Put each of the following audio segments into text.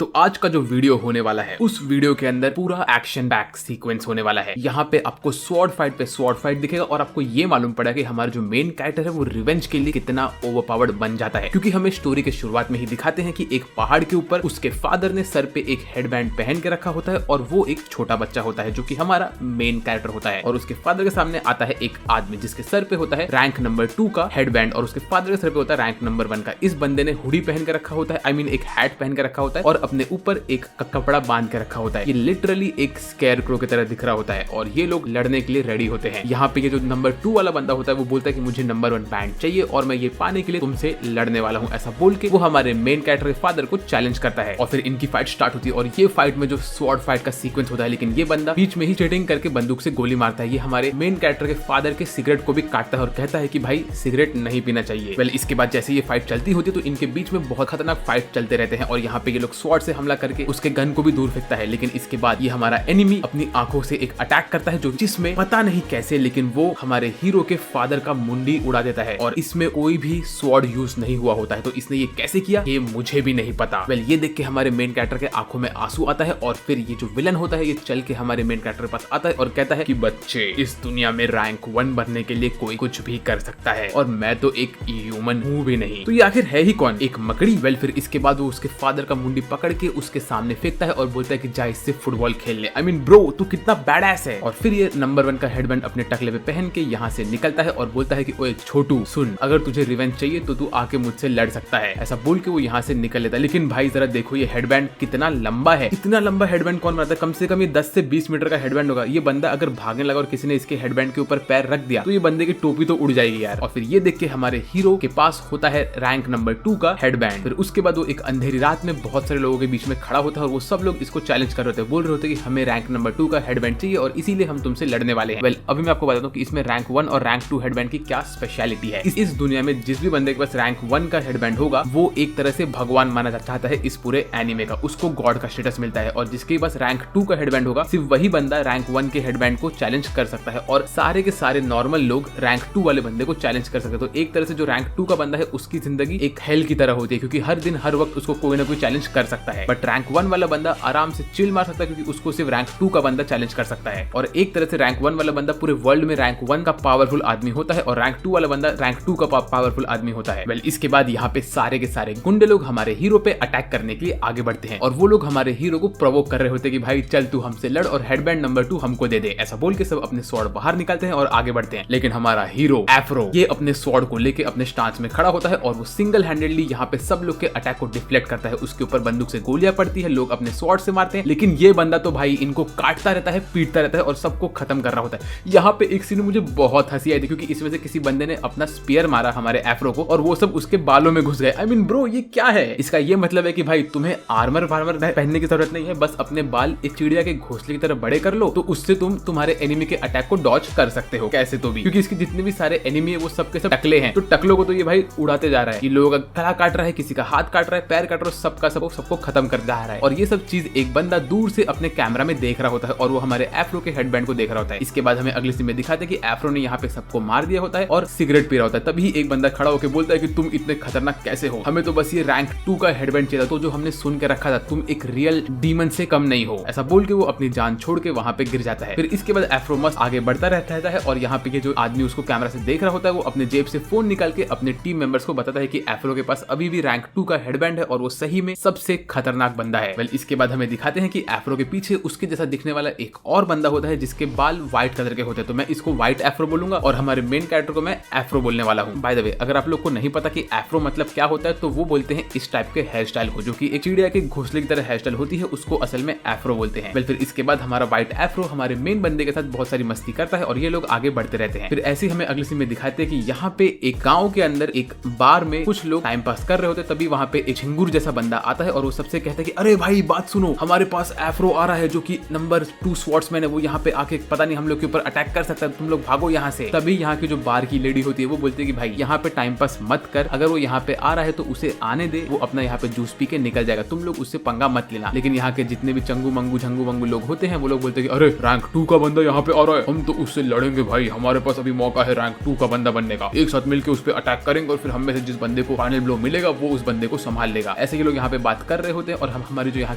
तो आज का जो वीडियो होने वाला है उस वीडियो के अंदर पूरा एक्शन बैक सीक्वेंस होने वाला है। यहाँ पे आपको स्वॉर्ड फाइट दिखेगा और आपको ये मालूम पड़ा कि हमारा जो मेन कैरेक्टर है वो रिवेंज के लिए कितना ओवरपावर्ड बन जाता है, क्योंकि हमें स्टोरी के शुरुआत में ही दिखाते हैं कि एक पहाड़ के ऊपर उसके फादर ने सर पे एक हेडबैंड पहन के रखा होता है और वो एक छोटा बच्चा होता है जो कि हमारा मेन कैरेक्टर होता है। और उसके फादर के सामने आता है एक आदमी जिसके सर पे होता है रैंक नंबर 2 का हेडबैंड और उसके फादर के सर पे होता है रैंक नंबर 1 का। इस बंदे ने हुडी पहन के रखा होता है, आई मीन एक हैट पहन के रखा होता है और अपने ऊपर एक कपड़ा बांध के रखा होता है। ये लिटरली एक स्केयरक्रो की तरह दिख रहा होता है और ये लोग लड़ने के लिए रेडी होते हैं। यहाँ पे ये जो नंबर 2 वाला बंदा होता है वो बोलता है कि मुझे नंबर 1 बैंड चाहिए और मैं ये पाने के लिए तुमसे लड़ने वाला हूँ। ऐसा बोल के वो हमारे मेन कैरेक्टर के फादर को चैलेंज करता है और फिर इनकी फाइट स्टार्ट होती है। और ये फाइट में जो स्वॉर्ड फाइट का सीक्वेंस होता है, लेकिन ये बंदा बीच में ही चीटिंग करके बंदूक से गोली मारता है। ये हमारे मेन कैरेक्टर के फादर के सिगरेट को भी काटता है और कहता है कि भाई सिगरेट नहीं पीना चाहिए। वेल इसके बाद जैसे ये फाइट चलती होती है तो इनके बीच में बहुत खतरनाक फाइट चलते रहते हैं और यहाँ पे ये लोग स्वॉर्ड से हमला करके उसके गन को भी दूर फेंकता है। लेकिन इसके बाद ये हमारा एनिमी अपनी आंखों से एक अटैक करता है जो जिसमें पता नहीं कैसे लेकिन वो हमारे हीरो के फादर का मुंडी उड़ा देता है और इसमें कोई भी स्वॉर्ड यूज नहीं हुआ होता है। तो इसने ये कैसे किया ये मुझे भी नहीं पता। वेल ये देख के हमारे मेन कैरेक्टर के आंखों में आंसू आता है और फिर ये जो विलन होता है ये चल के हमारे मेन कैरेक्टर के पास आता है और कहता है कि बच्चे, इस दुनिया में रैंक 1 बनने के लिए कोई कुछ भी कर सकता है और मैं तो एक ह्यूमन हूँ भी नहीं, तो ये आखिर है ही कौन, एक मकड़ी। वेल फिर इसके बाद वो उसके फादर का मुंडी पकड़ के उसके सामने फेंकता है और बोलता है कि जा इससे फुटबॉल खेल ले। आई मीन ब्रो तू कितना बैडएस है। और फिर ये नंबर 1 का हेडबैंड अपने टकले पे पहन के यहाँ से निकलता है और बोलता है कि ओए छोटू सुन, अगर तुझे रिवेंज चाहिए तो तू आके मुझसे लड़ सकता है। ऐसा बोल के वो यहाँ से निकल लेता है। लेकिन भाई जरा देखो ये हेडबैंड कितना लंबा है, इतना लंबा हेडबैंड कौन बनाता है? कम से कम ये 10 से 20 मीटर का हेडबैंड होगा। ये बंदा अगर भागने लगा और किसी ने इसके हेडबैंड के ऊपर पैर रख दिया तो ये बंदे की टोपी तो उड़ जाएगी यार। और फिर ये देख के हमारे हीरो के पास होता है रैंक नंबर 2 का हेडबैंड। फिर उसके बाद वो एक अंधेरी रात में बहुत सारे लोगों के बीच में खड़ा होता है और वो सब लोग इसको चैलेंज कर रहे होते, बोल रहे होते कि हमें रैंक नंबर 2 का हेडबैंड चाहिए और इसीलिए हम तुमसे लड़ने वाले हैं। वेल अभी मैं आपको बताता हूँ कि इसमें रैंक 1 और रैंक 2 हेडबैंड की क्या स्पेशलिटी है। इस दुनिया में जिस भी बंदे के पास रैंक 1 का हेडबैंड होगा वो एक तरह से भगवान माना जाता है इस पूरे एनिमे का, उसको गॉड का स्टेटस मिलता है। और जिसके पास रैंक 2 का हेडबैंड होगा सिर्फ वही बंदा रैंक 1 के हेडबैंड को चैलेंज कर सकता है और सारे के सारे नॉर्मल लोग रैंक 2 वाले बंदे को चैलेंज कर सकते हैं। तो एक तरह से जो रैंक 2 का बंदा है उसकी जिंदगी एक हेल की तरह होती है, क्योंकि हर दिन हर वक्त उसको कोई ना कोई चैलेंज कर सकता है। बट रैंक 1 वाला बंदा आराम से चिल मार सकता है क्योंकि उसको सिर्फ रैंक 2 का बंदा चैलेंज कर सकता है। और एक तरह से रैंक 1 वाला बंदा पूरे वर्ल्ड में रैंक 1 का पावरफुल आदमी होता है और रैंक 2 वाला बंदा रैंक 2 का पावरफुल आदमी होता है। वेल इसके बाद यहाँ पे सारे के सारे गुंडे लोग हमारे हीरो पे अटैक करने के लिए आगे बढ़ते हैं और वो लोग हमारे हीरो को प्रोवोक कर रहे होते हैं कि भाई चल तू हमसे लड़ और हेडबैंड नंबर 2 हमको दे दे। ऐसा बोल के सब अपने स्वॉर्ड बाहर निकालते हैं और आगे बढ़ते हैं। लेकिन हमारा हीरो एफ्रो ये अपने स्वॉर्ड को लेके अपने स्टांस में खड़ा होता है और वो सिंगल हैंडेडली यहाँ पे सब लोग के अटैक को डिफ्लेक्ट करता है। उसके ऊपर बंदूक से गोलियां पड़ती है, लोग अपने स्वॉर्ड से मारते हैं, लेकिन ये बंदा तो भाई इनको काटता रहता है, पीटता रहता है और सबको खत्म कर रहा होता है। यहाँ पे एक सीन मुझे बहुत हंसी आई थी क्योंकि इसमें से किसी बंदे ने अपना स्पीयर मारा हमारे एफ्रो को और वो सब उसके बालों में घुस गए। आई मीन ब्रो ये क्या है? इसका ये मतलब है कि भाई तुम्हें आर्मर वार्मर पहनने की जरूरत नहीं है, बस अपने बाल एक चिड़िया के घोंसले की तरह बड़े कर लो तो उससे तुम तुम्हारे एनिमी के अटैक को डॉज कर सकते हो कैसे तो भी, क्योंकि इसके जितने भी सारे एनिमी है वो सब के सब टकले हैं। तो टकलों को तो ये भाई उड़ाते जा रहा है, ये लोगों का गला काट रहा है, किसी का हाथ काट रहा है, पैर काट रहा है, सबका सबको खत्म कर जा रहा है। और ये सब चीज एक बंदा दूर से अपने कैमरा में देख रहा होता है और वो हमारे एफ्रो के हेडबैंड को देख रहा होता है। इसके बाद हमें अगले सीन में दिखाते हैं कि एफ्रो ने यहाँ पे सबको मार दिया होता है और सिगरेट पी रहा होता है। तभी एक बंदा खड़ा होकर बोलता है कि तुम इतने खतरनाक कैसे हो, हमें तो बस ये रैंक 2 का हेडबैंड चाहिए, तो जो हमने सुन के रखा था तुम एक रियल डीमन से कम नहीं हो। ऐसा बोल के वो अपनी जान छोड़ के वहां पे गिर जाता है। फिर इसके बाद एफ्रो मस्त आगे बढ़ता रहता है और यहाँ पे ये जो आदमी उसको कैमरा से देख रहा होता है वो अपने जेब से फोन निकाल के अपने टीम मेंबर्स को बताता है कि एफ्रो के पास अभी भी रैंक 2 का हेडबैंड है और वो सही में सबसे खतरनाक बंदा है। वेल इसके बाद हमें दिखाते हैं कि एफ्रो के पीछे उसके जैसा दिखने वाला एक और बंदा होता है जिसके बाल व्हाइट कलर के होते हैं, तो मैं इसको व्हाइट एफ्रो बोलूंगा और हमारे मेन कैरेक्टर को मैं एफ्रो बोलने वाला हूँ। बाय द वे अगर आप लोग को नहीं पता कि एफ्रो मतलब क्या होता है तो वो बोलते हैं इस टाइप के हेयर स्टाइल को, जो कि एक चिड़िया के घोंसले की तरह हेयर स्टाइल होती है, उसको असल में एफ्रो बोलते हैं। वेल फिर इसके बाद हमारा व्हाइट एफ्रो हमारे मेन बंदे के साथ बहुत सारी मस्ती करता है और ये लोग आगे बढ़ते रहते हैं। फिर ऐसे ही हमें अगले सीन में दिखाते हैं कि यहाँ पे एक गाँव के अंदर एक बार में कुछ लोग टाइम पास कर रहे होते, तभी वहाँ पे एक झिंगुर जैसा बंदा आता है और वो सबसे कहता है कि अरे भाई बात सुनो, हमारे पास एफ्रो आ रहा है जो कि नंबर 2 स्वॉर्ड्समैन है, वो यहाँ पे आके पता नहीं हम लोग के ऊपर अटैक कर सकता है, तुम लोग भागो यहाँ से। तभी यहाँ की जो बार की लेडी होती है वो बोलती है कि भाई यहाँ पे टाइम पास मत कर, अगर वो यहाँ पे आ रहा है तो उसे आने दे, वो अपना यहाँ पे जूस पी के निकल जाएगा, तुम लोग उससे पंगा मत लेना। लेकिन यहाँ के जितने भी चंगू मंगू झंगू मंगू लोग होते हैं वो लोग बोलते हैं कि अरे रैंक 2 का बंदा यहाँ पे आ रहा है, हम तो उससे लड़ेंगे भाई, हमारे पास अभी मौका है रैंक 2 का बंदा बनने का, एक साथ मिलकर उस पर अटैक करेंगे और फिर हम में से जिस बंदे को फाइनल ब्लो मिलेगा वो उस बंदे को संभाल लेगा। ऐसे ही लोग यहाँ पे बात कर रहे होते हैं और हमारी जो यहाँ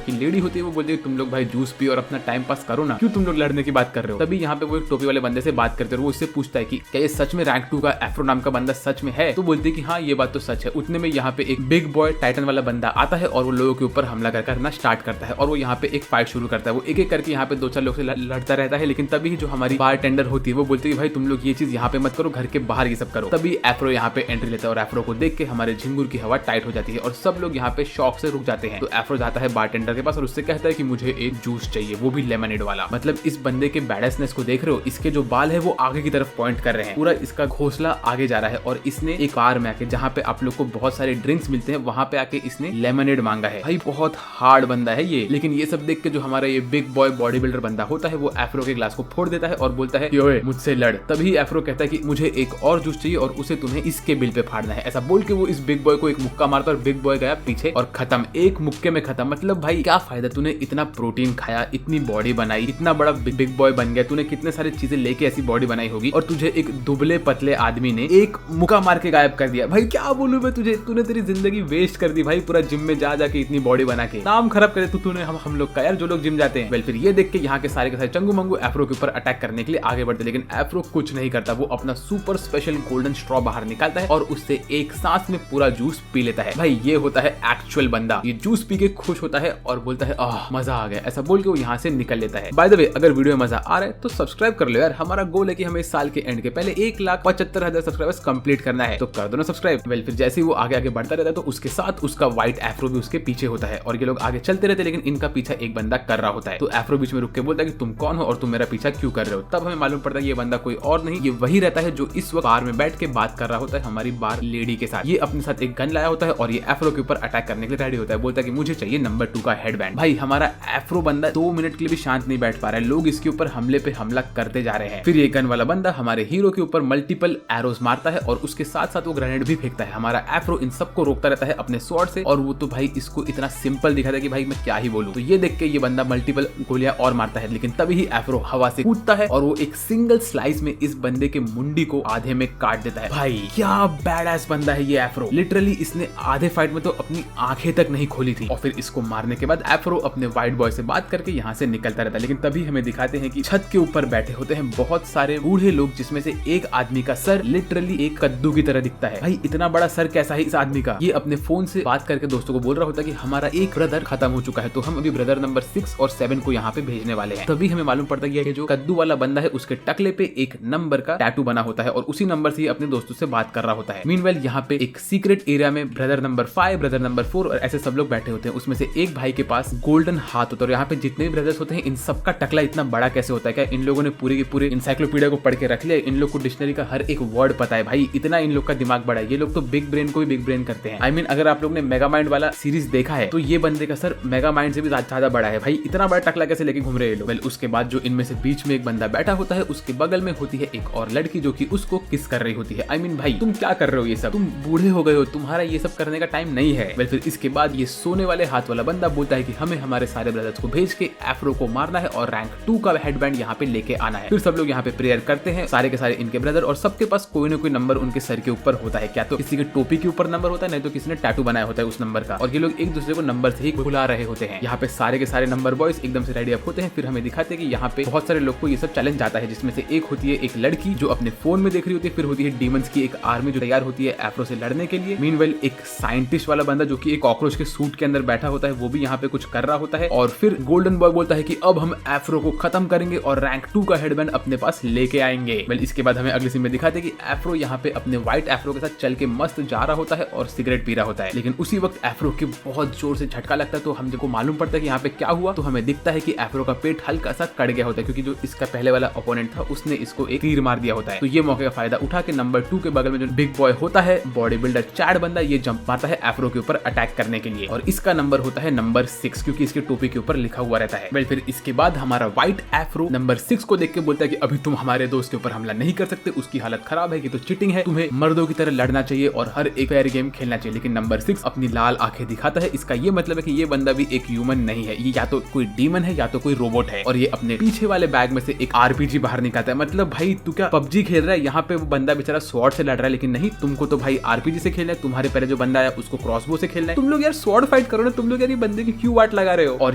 की लेडी होती है वो बोलती है तुम लोग भाई जूस पियो और अपना टाइम पास करो ना, क्यों तुम लोग लड़ने की बात कर रहे हो। तभी यहाँ पे वो एक टोपी वाले बंदे से बात करते हैं और वो इससे पूछता है कि क्या ये सच में रैंक 2 का एफ्रो नाम का बंदा सच में है। तो बोलती है कि हाँ ये बात तो सच है। उतने में यहाँ पे एक बिग बॉय टाइटन वाला बंदा आता है और वो लोगों के ऊपर हमला करना स्टार्ट करता है और वो यहाँ पे एक फाइट शुरू करता है। वो एक एक करके यहाँ पे 2-4 लोग से लड़ता रहता है, लेकिन तभी जो हमारी बार टेंडर होती है वो बोलती है भाई तुम लोग ये चीज यहाँ पे मत करो, घर के बाहर ये सब करो। तभी एफ्रो यहाँ पे एंट्री लेता है और एफ्रो को देख के हमारे झिंगुर की हवा टाइट हो जाती है और सब लोग यहाँ पे शॉक से रुक जाते हैं। तो एफ्रो जाता है बारटेंडर के पास और उससे कहता है कि मुझे एक जूस चाहिए, वो भी लेमनेड वाला। मतलब इस बंदे के बैडनेस को देख रहे हो, इसके जो बाल है वो आगे की तरफ पॉइंट कर रहे हैं, पूरा इसका घोंसला आगे जा रहा है और इसने एक बार में आके जहाँ पे आप लोग को बहुत सारे ड्रिंक्स मिलते हैं वहां पे आके इसने लेमनेड मांगा है। भाई बहुत हार्ड बंदा है ये। लेकिन ये सब देख के जो हमारा ये बिग बॉय बॉडी बिल्डर बंदा होता है वो एफ्रो के ग्लास को फोड़ देता है और बोलता है ओए मुझसे लड़। तभी एफ्रो कहता है कि मुझे एक और जूस चाहिए और उसे तुम्हें इसके बिल पे फाड़ना है। ऐसा बोल के वो इस बिग बॉय को एक मुक्का मारता और बिग बॉय गया पीछे और खत्म, एक मुक्के में खत्म। मतलब भाई क्या फायदा, तूने इतना प्रोटीन खाया, इतनी बॉडी बनाई, इतना बड़ा बिग बॉय बन गया, तूने कितने सारी चीजें लेके ऐसी बॉडी बनाई होगी और तुझे एक दुबले पतले आदमी ने एक मुक्का मार के गायब कर दिया। भाई क्या बोलूं मैं तुझे, तूने तेरी जिंदगी वेस्ट कर दी भाई, पूरा जिम में जा जाके इतनी बॉडी बना के नाम खराब करे तूने हम लोग का यार, जो लोग जिम जाते हैं। वेल फिर ये देख के यहाँ के सारे चंगू मंगू एफ्रो के ऊपर अटैक करने के लिए आगे बढ़ते, लेकिन एफ्रो कुछ नहीं करता। वो अपना सुपर स्पेशल गोल्डन स्ट्रॉ बाहर निकालता है और उससे एक सांस में पूरा जूस पी लेता है। भाई ये होता है एक्चुअल बंदा, ये जूस पी के खुश होता है और बोलता है आह मजा आ गया, ऐसा बोल के वो यहाँ से निकल लेता है। बाय द वे अगर वीडियो में मजा आ रहा है तो सब्सक्राइब कर लो यार, हमारा गोल है कि हमें इस साल के एंड के पहले 1,75,000 सब्सक्राइबर्स कंप्लीट करना है, तो कर दो ना सब्सक्राइब। वेल फिर जैसे ही वो आगे आगे बढ़ता रहता है तो उसके साथ उसका व्हाइट एफ्रो भी उसके पीछे होता है और ये लोग आगे चलते रहते हैं, लेकिन इनका पीछा एक बंदा कर रहा होता है। तो एफ्रो बीच में रुक के बोलता है कि तुम कौन हो और तुम मेरा पीछा क्यों कर रहे हो। तब हमें मालूम पड़ता है ये बंदा कोई और नहीं, ये वही रहता है जो इस वक्त बार में बैठ के बात कर रहा होता है हमारी बार लेडी के साथ। ये अपने साथ एक गन लाया होता है और ये एफ्रो के ऊपर अटैक करने के लिए रेडी होता है। बोलता है कि मुझे चाहिए नंबर 2 का हेडबैंड। भाई हमारा एफ्रो बंदा 2 मिनट के लिए भी शांत नहीं बैठ पा रहा है, लोग इसके ऊपर हमले पे हमला करते जा रहे हैं। फिर ये गन वाला बंदा हमारे हीरो के ऊपर मल्टीपल एरोस मारता है और उसके साथ साथ वो ग्रेनेड भी फेंकता है। हमारा एफ्रो इन सबको रोकता रहता है अपने स्वॉर्ड से और वो तो भाई इसको इतना सिंपल दिखाता है कि भाई मैं क्या ही बोलूं। तो ये देख के ये बंदा मल्टीपल गोलियां और मारता है, लेकिन तभी ही एफ्रो हवा से कूदता है और वो एक सिंगल स्लाइस में इस बंदे के मुंडी को आधे में काट देता है। भाई क्या बैडएस बंदा है ये एफ्रो, लिटरली इसने आधे फाइट में तो अपनी आंखें तक नहीं खोली थी। और फिर इसको मारने के बाद एफ्रो अपने व्हाइट बॉय से बात करके यहाँ से निकलता रहता है, लेकिन तभी हमें दिखाते हैं कि छत के ऊपर बैठे होते हैं बहुत सारे बूढ़े लोग, जिसमें से एक आदमी का सर लिटरली एक कद्दू की तरह दिखता है। भाई इतना बड़ा सर कैसा है इस आदमी का। ये अपने फोन से बात करके दोस्तों को बोल रहा होता है कि हमारा एक ब्रदर खत्म हो चुका है, तो हम अभी ब्रदर नंबर 6 और 7 को यहाँ पे भेजने वाले हैं। तभी हमें मालूम पड़ता है कि जो कद्दू वाला बंदा है उसके टकले पे एक नंबर का टैटू बना होता है और उसी नंबर से अपने दोस्तों से बात कर रहा होता है। मीनवेल यहाँ पे एक सीक्रेट एरिया में ब्रदर नंबर 5, ब्रदर नंबर 4 और ऐसे सब लोग बैठे होते हैं। उसमें से एक भाई के पास गोल्डन हाथ होता है और यहाँ पे जितने भी ब्रदर्स होते हैं इन सबका टकला इतना बड़ा कैसे होता है। क्या इन लोगों ने पूरे के पूरे इंसाइक्लोपीडिया को पढ़ के रख लिया, इन लोग को डिक्शनरी का हर एक वर्ड पता है। भाई इतना इन लोग का दिमाग बड़ा है, ये लोग तो बिग ब्रेन को भी बिग ब्रेन करते हैं। आई मीन अगर आप लोग ने मेगा माइंड वाला सीरीज देखा है तो ये बंदे का सर मेगा माइंड से भी ज्यादा बड़ा है। भाई इतना बड़ा टकला कैसे लेके घूम रहे हैं लोग। वेल उसके बाद जो इनमें से बीच में एक बंदा बैठा होता है उसके बगल में होती है एक और लड़की जो कि उसको किस कर रही होती है। आई मीन भाई तुम क्या कर रहे हो, ये सब तुम बूढ़े हो गए हो, तुम्हारा ये सब करने का टाइम नहीं है। वेल फिर इसके बाद ये सोने वाले हाथ वाला बंदा बोलता है कि हमें हमारे सारे ब्रदर्स को भेज के एफ्रो को मारना है और रैंक 2 का हेडबैंड यहाँ पे लेके आना है। फिर सब लोग यहाँ पे प्रेयर करते हैं, सारे के सारे इनके ब्रदर, और सबके पास कोई ना कोई नंबर उनके सर के ऊपर होता है। क्या तो किसी के टोपी के ऊपर नंबर होता है, नहीं तो किसी ने टैटू बनाया होता है उस नंबर का, और ये लोग एक दूसरे को नंबर से ही बुला रहे होते हैं। यहाँ पे सारे के सारे नंबर बॉयज एकदम से रेडी अप होते हैं। फिर हमें दिखाते हैं कि यहाँ पे बहुत सारे लोग को ये सब चैलेंज आता है, जिसमें से एक होती है एक लड़की जो अपने फोन में देख रही होती है, फिर होती है डीमंस की एक आर्मी जो तैयार होती है एफ्रो से लड़ने के लिए। मीनवेल एक साइंटिस्ट वाला बंदा जो कि एक कॉकरोच के सूट के अंदर बैठा होता है वो भी यहाँ पे कुछ कर रहा होता है। और फिर गोल्डन बॉय बोलता है कि अब हम एफ्रो को खत्म करेंगे और रैंक 2 का हेडबैंड अपने पास लेके आएंगे। वेल इसके बाद हमें अगले सीन में दिखाते हैं कि एफ्रो यहाँ पे अपने व्हाइट एफ्रो के साथ चल के मस्त जा रहा होता है और सिगरेट पी रहा होता है। लेकिन उसी वक्त एफ्रो के बहुत जोर से झटका लगता है, तो हम को मालूम पड़ता है कि यहाँ पे क्या हुआ। तो हमें दिखता है कि एफ्रो का पेट हल्का सा कट गया होता है, क्योंकि जो इसका पहले वाला ओपोनेंट था उसने इसको एक तीर मार दिया होता है। तो ये मौके का फायदा उठा के नंबर 2 के बगल में जो बिग बॉय होता है बॉडी बिल्डर चैड बंदा, ये जंप मारता है एफ्रो के ऊपर अटैक करने के लिए, और इसका नंबर होता है नंबर 6 क्योंकि इसके टोपी के ऊपर लिखा हुआ रहता है। वेल फिर इसके बाद हमारा व्हाइट एफ्रो नंबर 6 को देख के बोलता है कि अभी तुम हमारे दोस्त के ऊपर हमला नहीं कर सकते, उसकी हालत खराब है, कि तो चीटिंग है, तुम्हें मर्दों की तरह लड़ना चाहिए और हर एक फेयर गेम खेलना चाहिए। लेकिन नंबर 6 अपनी लाल आंखें दिखाता है। इसका ये मतलब है कि ये बंदा भी एक ह्यूमन नहीं है, ये या तो कोई डीमन है या तो कोई रोबोट है। और ये अपने पीछे वाले बैग में से एक आरपीजी बाहर निकालता है। मतलब भाई तू क्या पबजी खेल रहा है, यहाँ पे वो बंदा बेचारा स्वॉर्ड से लड़ रहा है, लेकिन नहीं, तुमको तो भाई आरपीजी से खेलना है, तुम्हारे पहले जो बंदा है उसको क्रॉसबो से खेलना है। तुम लोग यार स्वॉर्ड फाइट फाइट करो ना तुम लोग, यार ये बंदे की क्यों वाट लगा रहे हो। और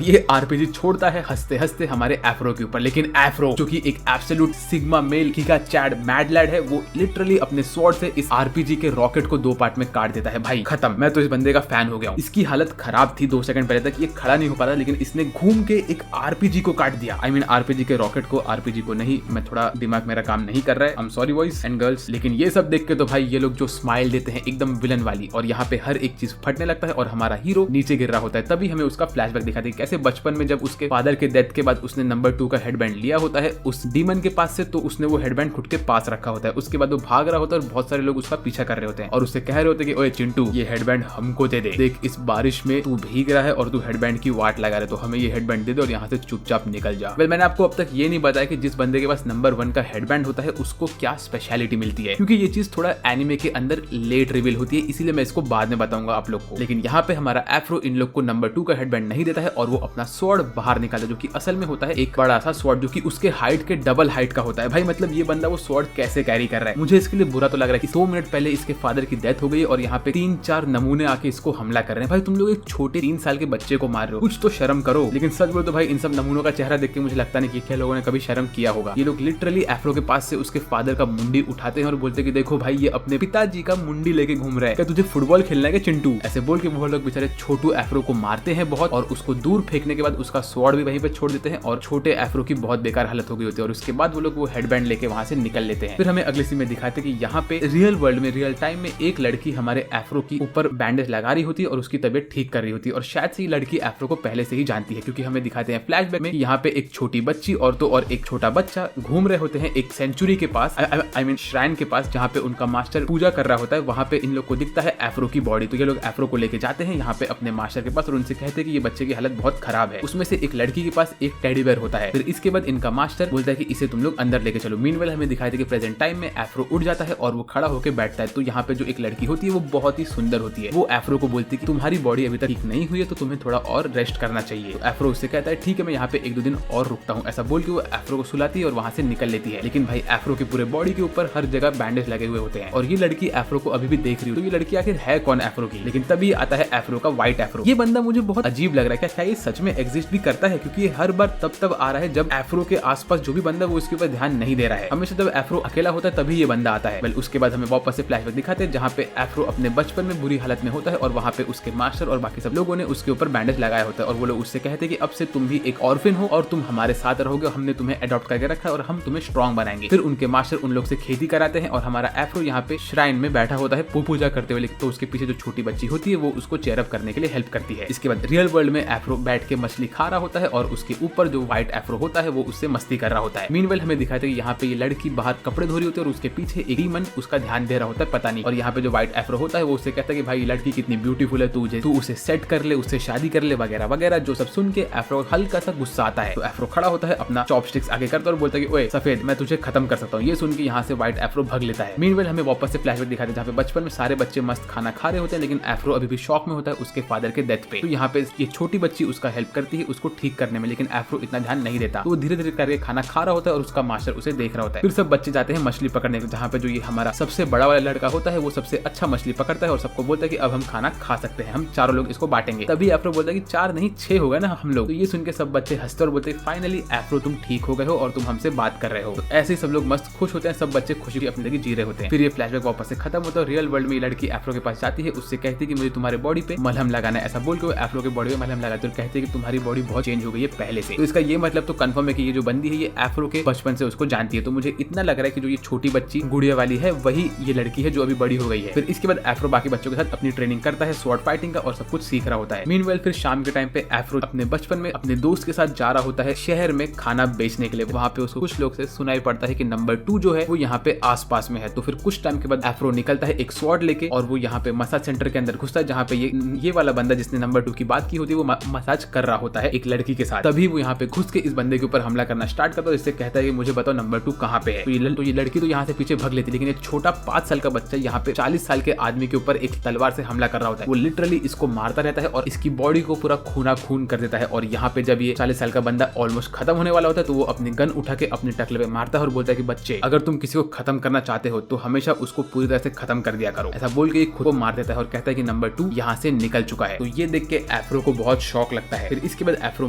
ये आरपीजी छोड़ता है हंसते हंसते हमारे एफ्रो के ऊपर, लेकिन एफ्रो जो कि एक absolute sigma male giga chad mad lad है, वो लिटरली अपने स्वॉर्ड से इस आरपीजी के रॉकेट को 2 पार्ट में काट देता है। भाई खत्म, मैं तो इस बंदे का फैन हो गया हूँ। इसकी हालत खराब थी 2 सेकंड पहले तक, ये खड़ा नहीं हो पा रहा, लेकिन इसने घूम के एक आरपीजी को काट दिया। आई मीन आरपीजी के रॉकेट को, आरपीजी को नहीं, मैं थोड़ा दिमाग मेरा काम नहीं कर रहा है, I am sorry boys and girls. लेकिन ये सब देख के तो भाई ये लोग जो स्माइल देते हैं एकदम विलन वाली, और यहाँ पे हर एक चीज फटने लगता है और हमारा हीरो नीचे गिर रहा होता है। तभी हमें उसका फ्लैशबैक दिखाते हैं कैसे बचपन में जब उसके फादर के डेथ के बाद उसने नंबर 2 का हेडबैंड लिया होता है उस डीमन के पास से, तो उसने वो हेडबैंड खुद के पास रखा होता है। उसके बाद वो भाग रहा होता है और बहुत सारे लोग उसका पीछा कर रहे होते हैं और उससे कह रहे होते हैं कि ओए चिंटू ये हेडबैंड हमको दे दे, देख इस बारिश में तू भीग रहा है और तू हेडबैंड की वाट लगा रहा है, तो हमें ये हेडबैंड दे दे और यहाँ से चुपचाप निकल जा। वेल मैंने आपको अब तक ये नहीं बताया कि जिस बंदे के पास नंबर 1 का हेडबैंड होता है उसको क्या स्पेशलिटी मिलती है, क्योंकि ये चीज थोड़ा एनिमे के अंदर लेट रिवील होती है, इसीलिए मैं इसको बाद में बताऊंगा आप लोग को। लेकिन यहाँ पे हमारा एफ्रो इन लोग को नंबर 2 का हेडबैंड नहीं देता है और वो अपना स्वॉर्ड बाहर निकालता है, जो कि असल में होता है एक बड़ा सा स्वॉर्ड जो कि उसके हाइट के डबल हाइट का होता है। भाई मतलब ये बंदा वो स्वॉर्ड कैसे कैरी कर रहा है। मुझे इसके लिए बुरा तो लग रहा है कि 100 मिनट पहले इसके फादर की डेथ हो गई और यहाँ पे 3-4 नमूने आके इसको हमला कर रहे हैं। भाई तुम लोग एक छोटे 3 साल के बच्चे को मार रहे हो, कुछ तो शर्म करो। लेकिन सच बोलो तो भाई इन सब नमूनों का चेहरा देख के मुझे लगता नहीं कि क्या लोगों ने कभी शर्म किया होगा। ये लोग लिटरली एफ्रो के पास से उसके फादर का मुंडी उठाते हैं और बोलते हैं कि देखो भाई ये अपने पिताजी का मुंडी लेके घूम रहा है, क्या तुझे फुटबॉल खेलना है क्या चिंटू। ऐसे बोल के वो लोग बेचारे छोटू एफ्रो को मारते हैं बहुत, और उसको दूर फेंकने के बाद उसका स्वॉर्ड भी वहीं पे छोड़ देते हैं और छोटे एफ्रो की बहुत बेकार हालत हो गई होती है। और उसके बाद वो लोग वो हेडबैंड लेके वहां से निकल लेते हैं। फिर हमें अगले सीन में दिखाते हैं कि यहाँ पे रियल वर्ल्ड में रियल टाइम में एक लड़की हमारे एफ्रो की ऊपर बैंडेज लगा रही होती है और उसकी तबीयत ठीक कर रही होती है, और शायद से ये लड़की एफ्रो को पहले से ही जानती है, क्योंकि हमें दिखाते हैं फ्लैशबैक में यहाँ पे एक छोटी बच्ची और तो और एक छोटा बच्चा घूम रहे होते हैं एक सेंचुरी के पास, आई मीन श्राइन के पास, जहाँ पे उनका मास्टर पूजा कर रहा होता है। वहाँ पे इन लोग को दिखता है एफ्रो की बॉडी, तो ये लोग एफ्रो को लेके जाते हैं यहाँ पे अपने मास्टर के पास और उनसे कहते हैं कि ये बच्चे की हालत बहुत खराब है। उसमें से एक लड़की के पास एक टेडी बेयर होता है। फिर इसके बाद इनका मास्टर बोलता है कि इसे तुम लोग अंदर लेके चलो। मीनवेल हमें दिखाई दे कि प्रेजेंट टाइम में एफ्रो उठ जाता है और वो खड़ा होकर बैठता है। तो यहाँ पे जो एक लड़की होती है वो बहुत ही सुंदर होती है, वो एफ्रो को बोलती है कि तुम्हारी बॉडी अभी तक ठीक नहीं हुई है तो तुम्हें थोड़ा और रेस्ट करना चाहिए। तो एफ्रो उससे कहता है ठीक है मैं यहाँ पे 1-2 दिन और रुकता हूँ। ऐसा बोल के वो एफ्रो को सुलाती है और वहां से निकल लेती है। लेकिन भाई एफ्रो के पूरे बॉडी के ऊपर हर जगह बैंडेज लगे हुए होते हैं और ये लड़की एफ्रो को अभी भी देख रही है। तो ये लड़की आखिर है कौन एफ्रो की। लेकिन तभी आता है एफ्रो का व्हाइट एफ्रो। ये बंदा मुझे बहुत अजीब लग रहा है, क्या ये सच में एग्जिस्ट भी करता है, क्योंकि ये हर बार तब आ रहा है जब एफ्रो के आसपास जो भी बंदा वो उसके ऊपर ध्यान नहीं दे रहा है। हमेशा जब एफ्रो अकेला होता है तभी ये बंदा आता है। वेल उसके बाद हमें वापस से फ्लैशबैक दिखाते हैं जहाँ पे एफ्रो अपने बचपन में बुरी हालत में होता है और वहाँ पे उसके मास्टर और बाकी सब लोगों ने उसके ऊपर बैंडेज लगाया होता है और वो लोग उससे कहते हैं कि अब से तुम भी एक ऑर्फिन हो और तुम हमारे साथ रहोगे, हमने तुम्हें अडॉप्ट करके रखा है और हम तुम्हें स्ट्रॉन्ग बनाएंगे। फिर उनके मास्टर उन लोग से खेती कराते हैं और हमारा एफ्रो यहाँ पे श्राइन में बैठा होता है पूजा करते हुए। तो उसके पीछे जो छोटी बच्ची होती है वो उसको चेयर अप करने के लिए हेल्प करती है। इसके बाद रियल वर्ल्ड में एफ्रो बैठ के मछली खा रहा होता है और उसके ऊपर जो व्हाइट एफ्रो होता है वो उससे मस्ती कर रहा होता है। मीनवेल हमें दिखाते हैं कि यहाँ पे ये लड़की बाहर कपड़े धो रही होती है और उसके पीछे एक डीमन उसका ध्यान दे रहा होता है पता नहीं। और यहाँ पे जो व्हाइट एफ्रो होता है वो उससे कहता है कि भाई लड़की कितनी ब्यूटीफुल है, तू उसे सेट कर ले, उससे शादी कर ले वगैरह वगैरह। जो सब सुन के एफ्रो हल्का सा गुस्सा आता है। तो एफ्रो खड़ा होता है, अपना चॉपस्टिक्स आगे करता है और बोलता है कि ओए सफेद मैं तुझे खत्म कर सकता हूँ। ये सुन के यहाँ से व्हाइट एफ्रो भाग लेता है। मीनवेल हमें वापस से फ्लैशबैक दिखाते हैं जहाँ पे बचपन में सारे बच्चे मस्त खाना खा रहे होते हैं, लेकिन एफ्रो अभी भी शॉक में होता है उसके फादर के डेथ पे। तो यहाँ पे ये छोटी बच्ची उसका हेल्प करती है उसको ठीक करने में, लेकिन एफ्रो इतना ध्यान नहीं देता। तो वो धीरे धीरे करके खाना खा रहा होता है और उसका मास्टर उसे देख रहा होता है। फिर सब बच्चे जाते हैं मछली पकड़ने, जहाँ पे जो ये हमारा सबसे बड़ा वाला लड़का होता है वो सबसे अच्छा मछली पकड़ता है और सबको बोलता है कि अब हम खाना खा सकते हैं, हम चारों लोग इसको बांटेंगे। तभी एफ्रो बोलता है कि 4 नहीं 6 हो गए ना हम लोग। तो ये सुन के सब बच्चे हंसते और बोलते हैं फाइनली एफ्रो तुम ठीक हो गए हो और तुम हमसे बात कर रहे हो। तो ऐसे ही सब लोग मस्त खुश होते हैं, सब बच्चे खुशी की अपनी जिंदगी जी रहे होते हैं। फिर ये फ्लैशबैक वापस से खत्म होता है। रियल वर्ल्ड में लड़की एफ्रो के पास जाती है, उससे कहती है कि मुझे तुम्हारे बॉडी पे मलहम लगाना है। ऐसा बोल के वो एफ्रो के बॉडी पे मलहम लगाते और कहते हैं कि तुम्हारी बॉडी बहुत चेंज हो गई है पहले से। तो इसका ये मतलब तो कंफर्म है कि ये जो बंदी है ये एफ्रो के बचपन से उसको जानती है। तो मुझे इतना लग रहा है कि जो ये छोटी बच्ची गुड़िया वाली है वही ये लड़की है जो अभी बड़ी हो गई है। फिर इसके बाद एफ्रो बाकी बच्चों के साथ अपनी ट्रेनिंग करता है स्वॉर्ड फाइटिंग का और सब कुछ सीख रहा होता है। मीनवेल फिर शाम के टाइम पे एफ्रो अपने बचपन में अपने दोस्त के साथ जा रहा होता है शहर में खाना बेचने के लिए। वहाँ पे उसको कुछ लोग से सुनाई पड़ता है कि नंबर 2 जो है वो यहाँ पे आसपास में है। तो फिर कुछ टाइम के बाद एफ्रो निकलता है एक स्वॉर्ड लेके और वो यहाँ पे मसाज सेंटर के अंदर घुसता है जहाँ पे ये वाला बंदा जिसने नंबर 2 की बात की होती है वो मसाज कर रहा होता है एक लड़की के साथ। तभी वो यहाँ पे घुस के इस बंदे के ऊपर हमला करना स्टार्ट करता है, इससे कहता है कि मुझे बताओ नंबर 2 कहाँ पे है। तो ये लड़की तो यहाँ से पीछे भाग लेती है, लेकिन एक छोटा 5 साल का बच्चा यहाँ पे 40 साल के आदमी के ऊपर एक तलवार से हमला कर रहा होता है। वो लिटरली इसको मारता रहता है और इसकी बॉडी को पूरा खूना खून कर देता है। और यहाँ पे जब ये 40 साल का बंदा ऑलमोस्ट खत्म होने वाला होता है तो वो अपनी गन उठा के अपने टकले पे मारता है और बोलता है कि बच्चे अगर तुम किसी को खत्म करना चाहते हो तो हमेशा उसको पूरी तरह से खत्म कर दिया करो। ऐसा बोल के खुद को मार देता है और कहता है कि नंबर 2 यहाँ से निकल चुका है। तो ये देख के एफ्रो को बहुत शौक लगता है। फिर इसके बाद एफ्रो